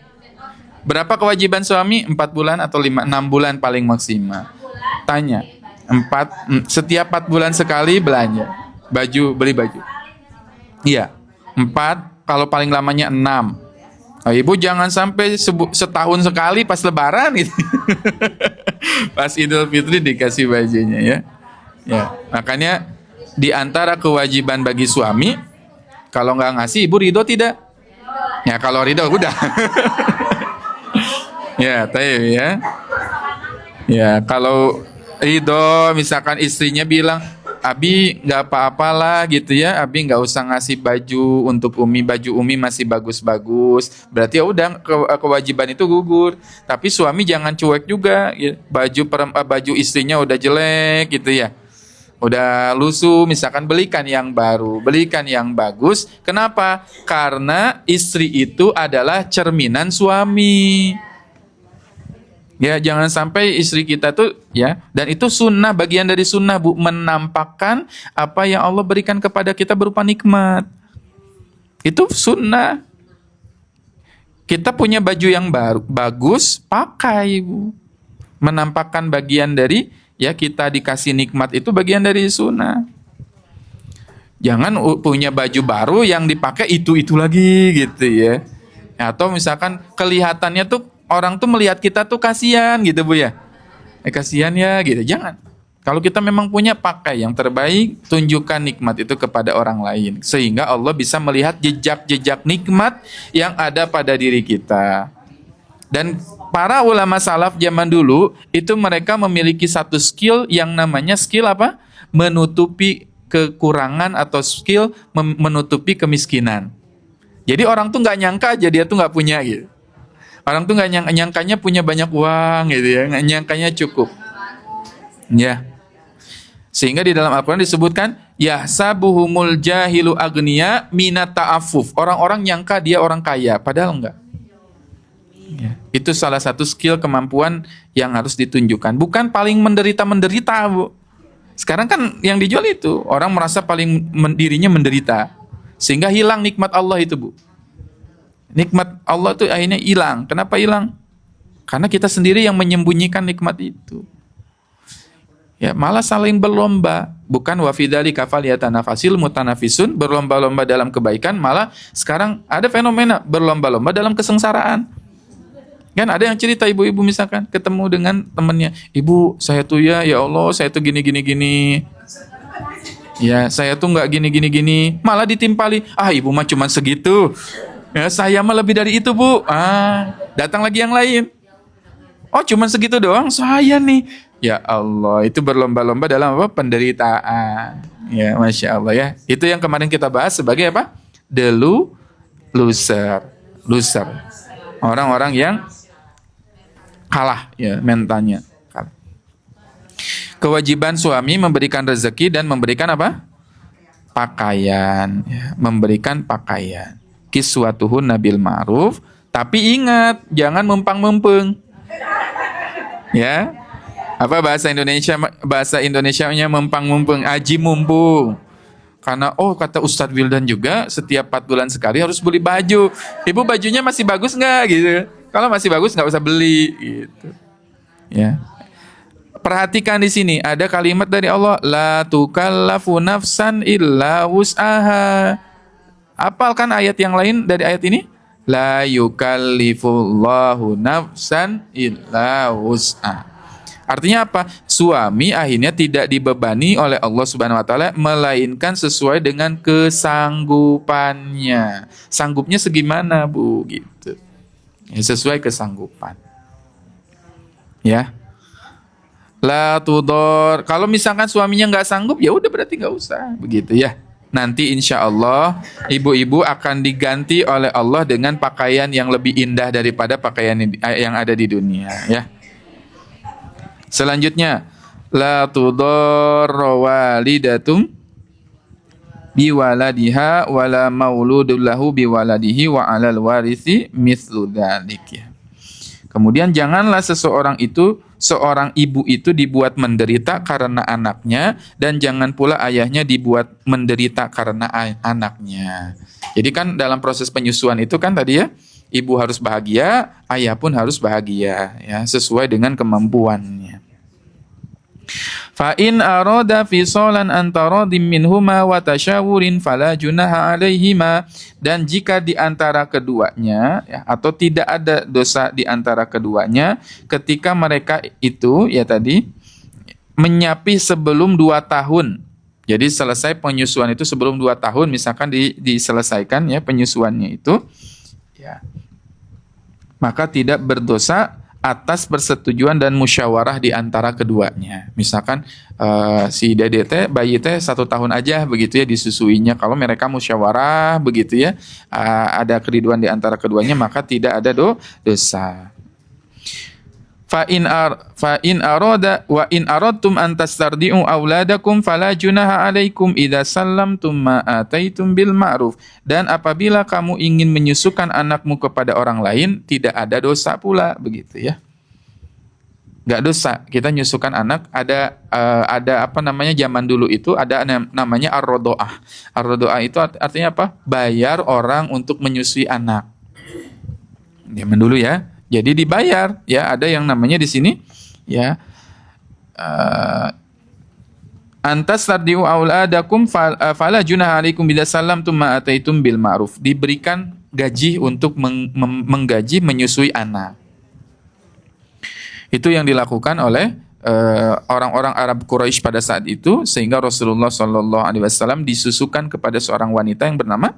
Berapa kewajiban suami? 4 bulan atau 6 bulan paling maksimal? Tanya. Setiap 4 bulan sekali belanja baju, beli baju. Iya, 4, kalau paling lamanya 6. Oh, ibu jangan sampai setahun sekali pas lebaran gitu. Pas Idul Fitri dikasih bajunya ya. Ya, makanya di antara kewajiban bagi suami, kalau nggak ngasih, ibu ridho tidak? Ya kalau ridho udah. Ya, tahu ya. Ya, kalau ridho misalkan istrinya bilang, Abi nggak apa-apalah gitu ya, Abi nggak usah ngasih baju untuk Umi, baju Umi masih bagus-bagus, berarti ya udah kewajiban itu gugur. Tapi suami jangan cuek juga, ya. Baju istrinya udah jelek gitu ya, udah lusuh, misalkan belikan yang baru, belikan yang bagus. Kenapa? Karena istri itu adalah cerminan suami. Ya, jangan sampai istri kita tuh ya, dan itu sunnah, bagian dari sunnah, Bu, menampakkan apa yang Allah berikan kepada kita berupa nikmat. Itu sunnah. Kita punya baju yang baru, bagus, pakai, Bu. Menampakkan bagian dari ya kita dikasih nikmat, itu bagian dari sunnah. Jangan punya baju baru yang dipakai itu lagi gitu ya. Atau misalkan kelihatannya tuh orang tuh melihat kita tuh kasihan gitu, Bu ya. Kasihan ya gitu. Jangan. Kalau kita memang punya, pakai yang terbaik, tunjukkan nikmat itu kepada orang lain. Sehingga Allah bisa melihat jejak-jejak nikmat yang ada pada diri kita. Dan para ulama salaf zaman dulu, itu mereka memiliki satu skill yang namanya skill apa? Menutupi kekurangan atau skill menutupi kemiskinan. Jadi orang tuh nggak nyangka aja dia tuh nggak punya gitu. Orang tuh nggak nyangkanya punya banyak uang gitu ya, nggak nyangkanya cukup. Ya. Sehingga di dalam Al-Quran disebutkan, yahsabuhumul jahilu agniya minat ta'afuf. Orang-orang nyangka dia orang kaya, padahal enggak. Ya, itu salah satu skill kemampuan yang harus ditunjukkan. Bukan paling menderita-menderita, Bu. Sekarang kan yang dijual itu, orang merasa paling dirinya menderita. Sehingga hilang nikmat Allah itu, Bu. Nikmat Allah itu akhirnya hilang. Kenapa hilang? Karena kita sendiri yang menyembunyikan nikmat itu. Ya, malah saling berlomba. Bukan wa fi dzalika falyatanafasil mutanafisun, berlomba-lomba dalam kebaikan, malah sekarang ada fenomena berlomba-lomba dalam kesengsaraan. Kan ada yang cerita ibu-ibu misalkan ketemu dengan temannya, "Ibu, saya tuh ya Allah, saya tuh gini gini gini. Ya, saya tuh nggak gini gini gini." Malah ditimpali, "Ah, ibu mah cuma segitu. Ya, saya mah lebih dari itu, Bu." Datang lagi yang lain. "Oh, cuma segitu doang saya nih." Ya Allah, itu berlomba-lomba dalam apa? Penderitaan. Ya, Masya Allah ya. Itu yang kemarin kita bahas sebagai apa? Loser. Loser. Orang-orang yang kalah ya mentalnya. Kalah. Kewajiban suami memberikan rezeki dan memberikan apa? Pakaian. Ya, memberikan pakaian. Kiswatuhun nabil ma'ruf. Tapi ingat, jangan mempang-mempeng. Ya. Apa bahasa Indonesia? Bahasa Indonesianya mempang-mempeng, aji mumpung. Karena kata Ustadz Wildan juga setiap 4 bulan sekali harus beli baju. Ibu bajunya masih bagus nggak gitu? Kalau masih bagus nggak usah beli gitu. Ya. Perhatikan di sini ada kalimat dari Allah, la tukallafu nafsan illa wus'aha. Apalkan ayat yang lain dari ayat ini? La yukallifullahu nafsan illa wus'aha. Artinya apa? Suami akhirnya tidak dibebani oleh Allah Subhanahu wa taala melainkan sesuai dengan kesanggupannya. Sanggupnya segimana, Bu? Gitu. Ya, sesuai kesanggupan. Ya. La tudor. Kalau misalkan suaminya nggak sanggup, ya udah berarti nggak usah. Begitu ya. Nanti insya Allah ibu-ibu akan diganti oleh Allah dengan pakaian yang lebih indah daripada pakaian yang ada di dunia. Ya. Selanjutnya, la tudarra walidatum biwaladiha wala mauludun lahu biwaladihi wa 'alal warithi mithlu dzalik. Kemudian janganlah seorang ibu itu dibuat menderita karena anaknya dan jangan pula ayahnya dibuat menderita karena anaknya. Jadi kan dalam proses penyusuan itu kan tadi ya, ibu harus bahagia, ayah pun harus bahagia ya, sesuai dengan kemampuannya. Fa in arada fisalan antara minhuma wa tasyawurin fala junaha alaihima, dan jika di antara keduanya ya, atau tidak ada dosa di antara keduanya ketika mereka itu ya tadi menyapi sebelum 2 tahun. Jadi selesai penyusuan itu sebelum 2 tahun misalkan diselesaikan ya penyusuannya itu ya. Maka tidak berdosa atas persetujuan dan musyawarah di antara keduanya. Misalkan si dede teh, bayi teh 1 tahun aja begitu ya disusuinya. Kalau mereka musyawarah begitu ya, ada keriduan di antara keduanya maka tidak ada dosa. Fa in arada wa in aradtum an tastardi'u auladakum fala junaha 'alaikum idza sallamtum ma ataitum bil ma'ruf. Dan apabila kamu ingin menyusukan anakmu kepada orang lain, tidak ada dosa pula begitu ya. Enggak dosa kita nyusukan anak, ada apa namanya zaman dulu itu ada namanya ar-rodho'ah. Ar-rodho'ah itu artinya apa? Bayar orang untuk menyusui anak. Zaman dulu ya. Jadi dibayar ya, ada yang namanya di sini ya antas tardiu auladakum fala junaha alaikum bila salamtum ma ataitum bil ma'ruf. Diberikan gaji untuk menggaji menyusui anak. Itu yang dilakukan oleh orang-orang Arab Quraisy pada saat itu, sehingga Rasulullah Shallallahu Alaihi Wasallam disusukan kepada seorang wanita yang bernama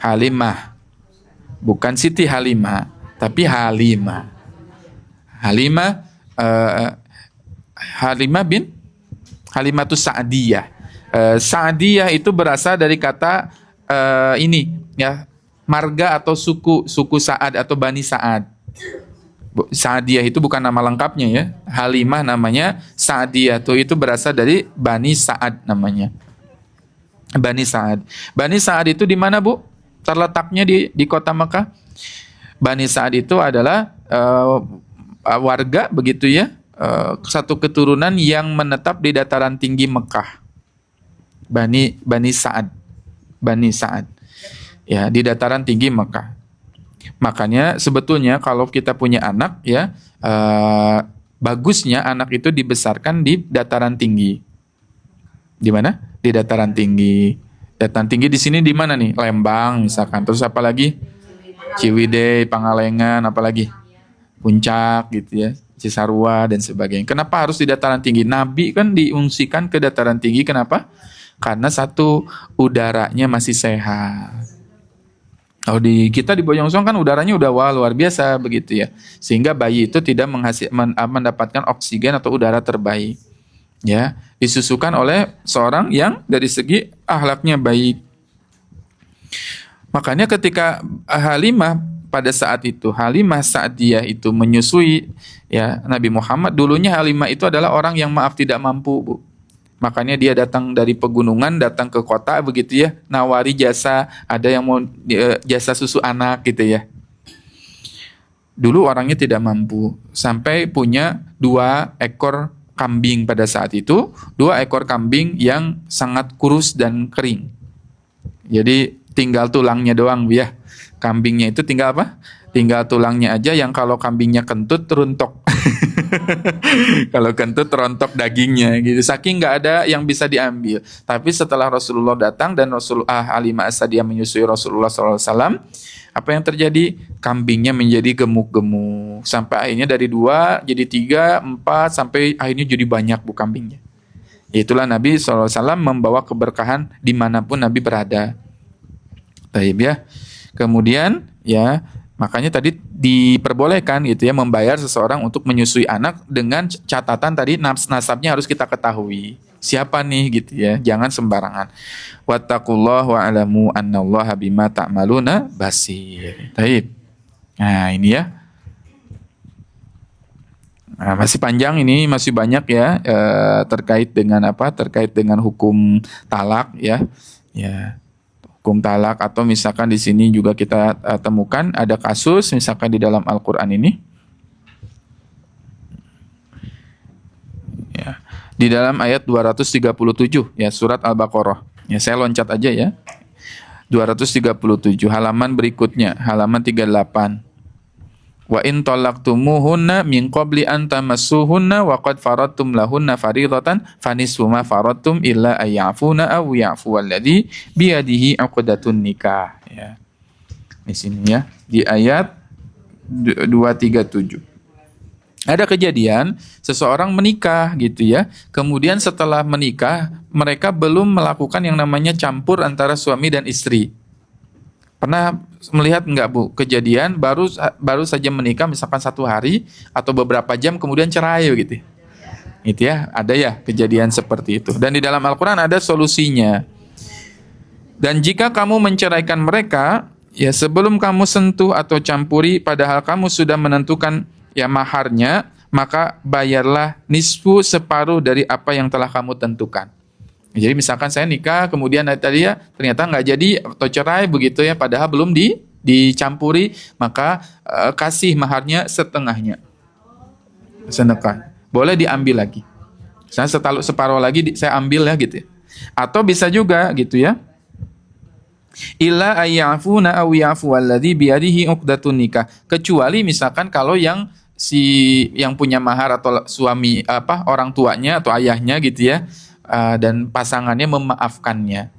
Halimah, bukan Siti Halimah, tapi Halimah. Halimah bin Halimatus Sa'diyah. Sa'diyah itu berasal dari kata ini ya, marga atau suku Sa'ad atau Bani Sa'ad. Sa'diyah itu bukan nama lengkapnya ya. Halimah namanya, Sa'diyah itu berasal dari Bani Sa'ad namanya. Bani Sa'ad. Bani Sa'ad itu di mana, Bu? Terletaknya di kota Mekah. Bani Sa'ad itu adalah warga begitu ya, satu keturunan yang menetap di dataran tinggi Mekah. Bani Sa'ad. Bani Sa'ad. Ya, di dataran tinggi Mekah. Makanya sebetulnya kalau kita punya anak ya, bagusnya anak itu dibesarkan di dataran tinggi. Di mana? Di dataran tinggi. Dataran tinggi di sini di mana nih? Lembang misalkan. Terus apa lagi? Ciwidey, Pangalengan, apalagi Puncak gitu ya, Cisarua dan sebagainya. Kenapa harus di dataran tinggi? Nabi kan diungsikan ke dataran tinggi. Kenapa? Karena satu, udaranya masih sehat. Kalau di kita di Bojongsoang kan udaranya udah luar biasa begitu ya, sehingga bayi itu tidak mendapatkan oksigen atau udara terbaik. Ya, disusukan oleh seorang yang dari segi akhlaknya baik. Makanya ketika Halimah pada saat itu, Halimah saat dia itu menyusui ya Nabi Muhammad, dulunya Halimah itu adalah orang yang maaf tidak mampu, Bu. Makanya dia datang dari pegunungan, datang ke kota begitu ya, nawari jasa, ada yang mau jasa susu anak gitu ya. Dulu orangnya tidak mampu, sampai punya 2 ekor kambing pada saat itu, 2 ekor kambing yang sangat kurus dan kering. Jadi tinggal tulangnya doang ya. Kambingnya itu tinggal apa? Tinggal tulangnya aja, yang kalau kambingnya kentut rontok. Kalau kentut rontok dagingnya gitu. Saking nggak ada yang bisa diambil. Tapi setelah Rasulullah datang dan Halimah As-Sa'diyah menyusui Rasulullah SAW, apa yang terjadi? Kambingnya menjadi gemuk-gemuk. Sampai akhirnya dari 2 jadi 3, 4, sampai akhirnya jadi banyak Bu kambingnya. Itulah Nabi SAW membawa keberkahan dimanapun Nabi berada. Baik ya. Kemudian ya, makanya tadi diperbolehkan gitu ya membayar seseorang untuk menyusui anak dengan catatan tadi nasabnya harus kita ketahui. Siapa nih gitu ya, jangan sembarangan. Wattaqullah wa'lamu annallaha bima ta'maluna basir. Baik. Nah, ini ya. Nah, masih panjang ini, masih banyak ya terkait dengan apa? Terkait dengan hukum talak ya. Ya. Hukum talak, atau misalkan di sini juga kita temukan ada kasus misalkan di dalam Al-Qur'an ini. Ya. Di dalam ayat 237 ya surat Al-Baqarah. Ya, saya loncat aja ya. 237 halaman berikutnya, halaman 38. Wa in talaqtumuhunna min qabli an tamassuhunna wa qad faradtum lahunna fariidatan fanisfu ma faradtum illa ayyafuna aw ya'fu alladhi bi yadihi 'uqdatun nikah ya. Di sini ya, di ayat 237. Ada kejadian seseorang menikah gitu ya. Kemudian setelah menikah mereka belum melakukan yang namanya campur antara suami dan istri. Pernah melihat enggak Bu, kejadian baru saja menikah misalkan 1 hari atau beberapa jam kemudian cerai begitu. Itu ya, ada ya kejadian seperti itu. Dan di dalam Al-Qur'an ada solusinya. Dan jika kamu menceraikan mereka, ya sebelum kamu sentuh atau campuri padahal kamu sudah menentukan ya maharnya, maka bayarlah nisfu, separuh dari apa yang telah kamu tentukan. Jadi misalkan saya nikah, kemudian tadi ya ternyata nggak jadi atau cerai begitu ya, padahal belum dicampuri, maka kasih maharnya setengahnya. Sedekah. Boleh diambil lagi. Saya separuh lagi saya ambil ya gitu ya. Atau bisa juga gitu ya. Illa ayyafuna aw yafu alladhi biyadihi 'uqdatun nikah. Kecuali misalkan kalau yang punya mahar atau suami orang tuanya atau ayahnya gitu ya, dan pasangannya memaafkannya.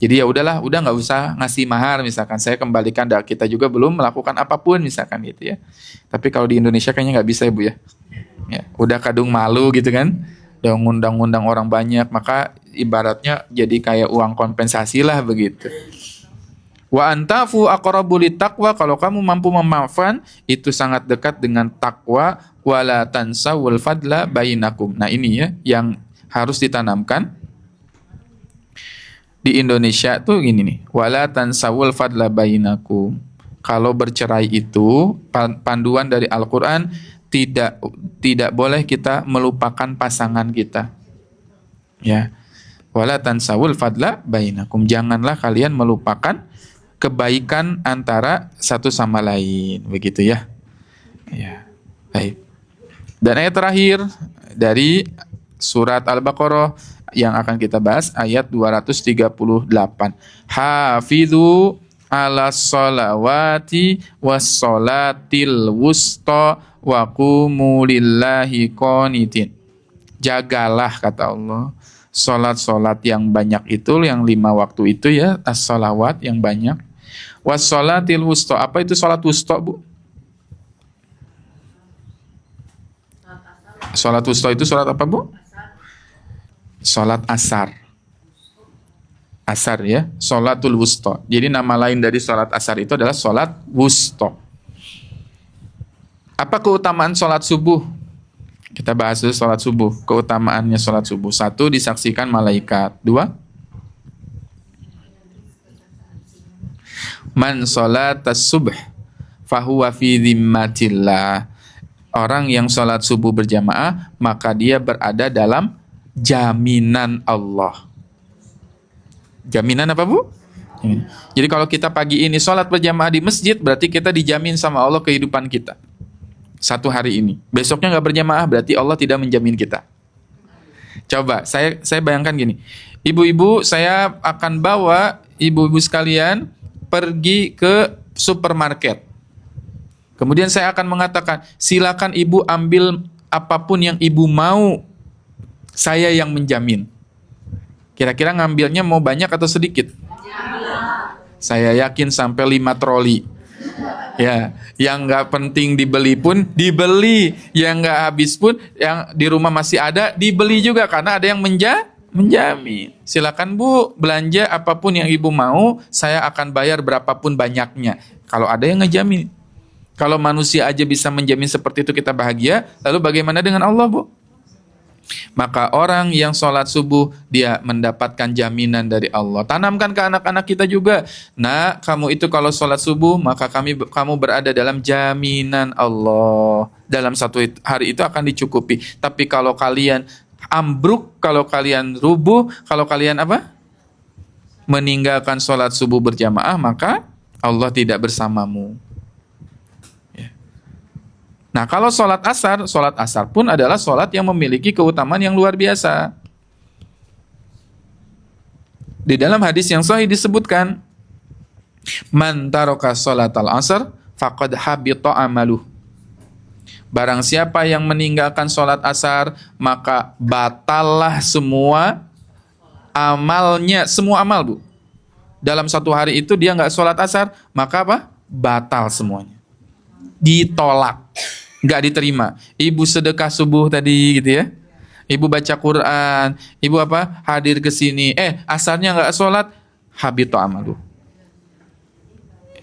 Jadi ya udahlah, udah nggak usah ngasih mahar misalkan, saya kembalikan, kita juga belum melakukan apapun misalkan gitu ya. Tapi kalau di Indonesia kayaknya nggak bisa ya Bu ya. Ya, udah kadung malu gitu kan, udah ngundang-ngundang orang banyak, maka ibaratnya jadi kayak uang kompensasi lah begitu. Wa antafu aqrabu littaqwa, kalau kamu mampu memaafkan itu sangat dekat dengan takwa. Wala tansawul fadla bainakum. Nah ini ya yang harus ditanamkan di Indonesia tuh gini nih. Wala tansawul fadla bainakum. Kalau bercerai itu panduan dari Al-Qur'an, tidak boleh kita melupakan pasangan kita. Ya. Wala tansawul fadla bainakum. Janganlah kalian melupakan kebaikan antara satu sama lain, begitu ya. Ya, baik. Dan ayat terakhir dari surat Al-Baqarah yang akan kita bahas ayat 238. Hafizu ala sholawati was sholatil wusta wa qumu lillahi qanitin. Jagalah, kata Allah, sholat-sholat yang banyak itu, yang 5 waktu itu ya, as-sholawat yang banyak. Was sholatil wusta. Apa itu sholat wusta, Bu? Sholat wusta itu sholat apa, Bu? Sholat asar. Asar ya, sholatul wusta. Jadi nama lain dari sholat asar itu adalah sholat wusta. Apa keutamaan sholat subuh? Kita bahas dulu sholat subuh. Keutamaannya sholat subuh. 1, disaksikan malaikat. 2, man sholatas subh fahuwa fi dhimmatillah. Orang yang sholat subuh berjamaah, maka dia berada dalam jaminan Allah. Jaminan apa, Bu? Jadi kalau kita pagi ini sholat berjamaah di masjid, berarti kita dijamin sama Allah kehidupan kita. 1 hari ini. Besoknya nggak berjamaah, berarti Allah tidak menjamin kita. Coba, saya bayangkan gini. Ibu-ibu, saya akan bawa ibu-ibu sekalian pergi ke supermarket. Kemudian saya akan mengatakan, silakan ibu ambil apapun yang ibu mau, saya yang menjamin. Kira-kira ngambilnya mau banyak atau sedikit? Saya yakin sampai 5 troli. Ya, yang nggak penting dibeli pun dibeli, yang nggak habis pun, yang di rumah masih ada dibeli juga karena ada yang menjamin. Silakan Bu, belanja apapun yang ibu mau, saya akan bayar berapapun banyaknya. Kalau ada yang ngejamin. Kalau manusia aja bisa menjamin seperti itu, kita bahagia, lalu bagaimana dengan Allah, Bu? Maka orang yang sholat subuh, dia mendapatkan jaminan dari Allah. Tanamkan ke anak-anak kita juga. Nah, kamu itu kalau sholat subuh, maka kamu berada dalam jaminan Allah. Dalam 1 hari itu akan dicukupi. Tapi kalau kalian ambruk, kalau kalian rubuh, kalau kalian apa? Meninggalkan sholat subuh berjamaah, maka Allah tidak bersamamu. Nah, kalau sholat asar pun adalah sholat yang memiliki keutamaan yang luar biasa. Di dalam hadis yang sahih disebutkan, man taraka sholatal asar faqad habita amaluh. Barang siapa yang meninggalkan sholat asar, maka batallah semua amalnya, semua amal, Bu. Dalam 1 hari itu dia nggak sholat asar, maka apa? Batal semuanya. Ditolak. Nggak diterima. Ibu sedekah subuh tadi gitu ya. Ibu baca Quran, ibu apa? Hadir ke sini. Asarnya nggak sholat, habita amalu.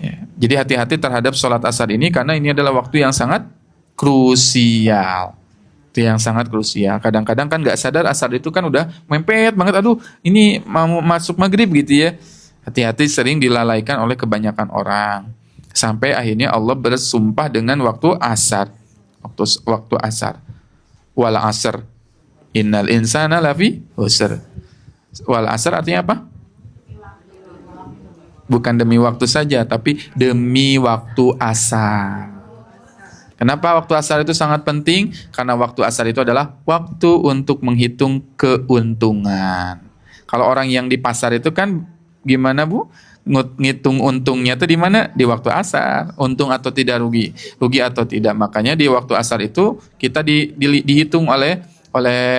Ya. Jadi hati-hati terhadap sholat asar ini karena ini adalah waktu yang sangat krusial. Itu yang sangat krusial. Kadang-kadang kan nggak sadar asar itu kan udah mepet banget. Aduh, ini mau masuk maghrib gitu ya. Hati-hati, sering dilalaikan oleh kebanyakan orang. Sampai akhirnya Allah bersumpah dengan waktu asar. Waktu asar. Wal asr. Innal insana lafi khusr. Wal asr artinya apa? Bukan demi waktu saja, tapi demi waktu asar. Kenapa waktu asar itu sangat penting? Karena waktu asar itu adalah waktu untuk menghitung keuntungan. Kalau orang yang di pasar itu kan gimana, Bu? Ngitung untungnya itu di mana? Di waktu asar. Untung atau tidak rugi? Rugi atau tidak? Makanya di waktu asar itu kita dihitung oleh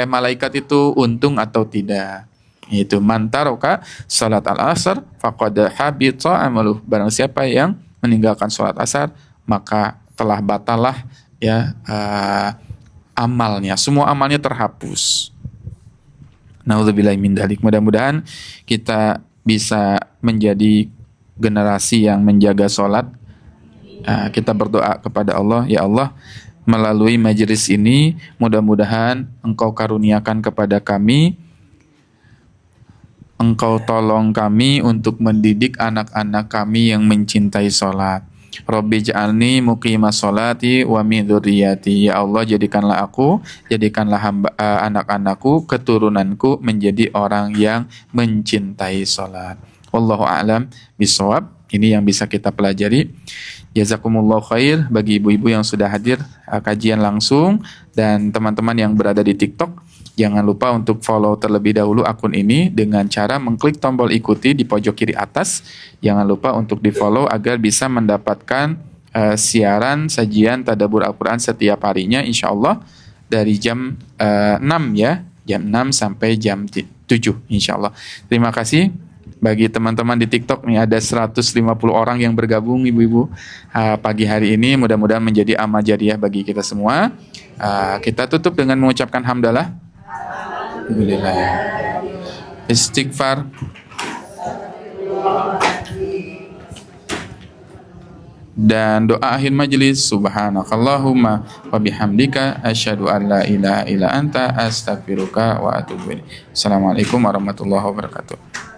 malaikat itu untung atau tidak. Itu man taraka salat al-asr faqad habita amaluh. Barang siapa yang meninggalkan salat asar, maka telah batalah ya amalnya. Semua amalnya terhapus. Nauzubillahi min dzalik. Mudah-mudahan kita bisa menjadi generasi yang menjaga sholat. Kita berdoa kepada Allah, ya Allah, melalui majelis ini mudah-mudahan Engkau karuniakan kepada kami, Engkau tolong kami untuk mendidik anak-anak kami yang mencintai sholat. Rabbi ja'alni muqimas sholati wa min dzurriyyati. Ya Allah, jadikanlah anak-anakku, keturunanku menjadi orang yang mencintai sholat. Wallahu a'lam bishawab. Ini yang bisa kita pelajari. Jazakumullah khair bagi ibu-ibu yang sudah hadir kajian langsung, dan teman-teman yang berada di TikTok, jangan lupa untuk follow terlebih dahulu akun ini dengan cara mengklik tombol ikuti di pojok kiri atas. Jangan lupa untuk di-follow agar bisa mendapatkan siaran sajian tadabbur Al-Quran setiap harinya insya Allah dari jam 6 ya, jam 6 sampai jam 7 insya Allah. Terima kasih. Bagi teman-teman di TikTok nih, ada 150 orang yang bergabung ibu-ibu pagi hari ini. Mudah-mudahan menjadi amal jariah bagi kita semua. Kita tutup dengan mengucapkan hamdalah. Alhamdulillah. Istighfar. Dan doa akhir majelis, subhanakallahumma wa bihamdika asyhadu an la ilaha illa anta astaghfiruka wa atubu ilaik. Assalamualaikum warahmatullahi wabarakatuh.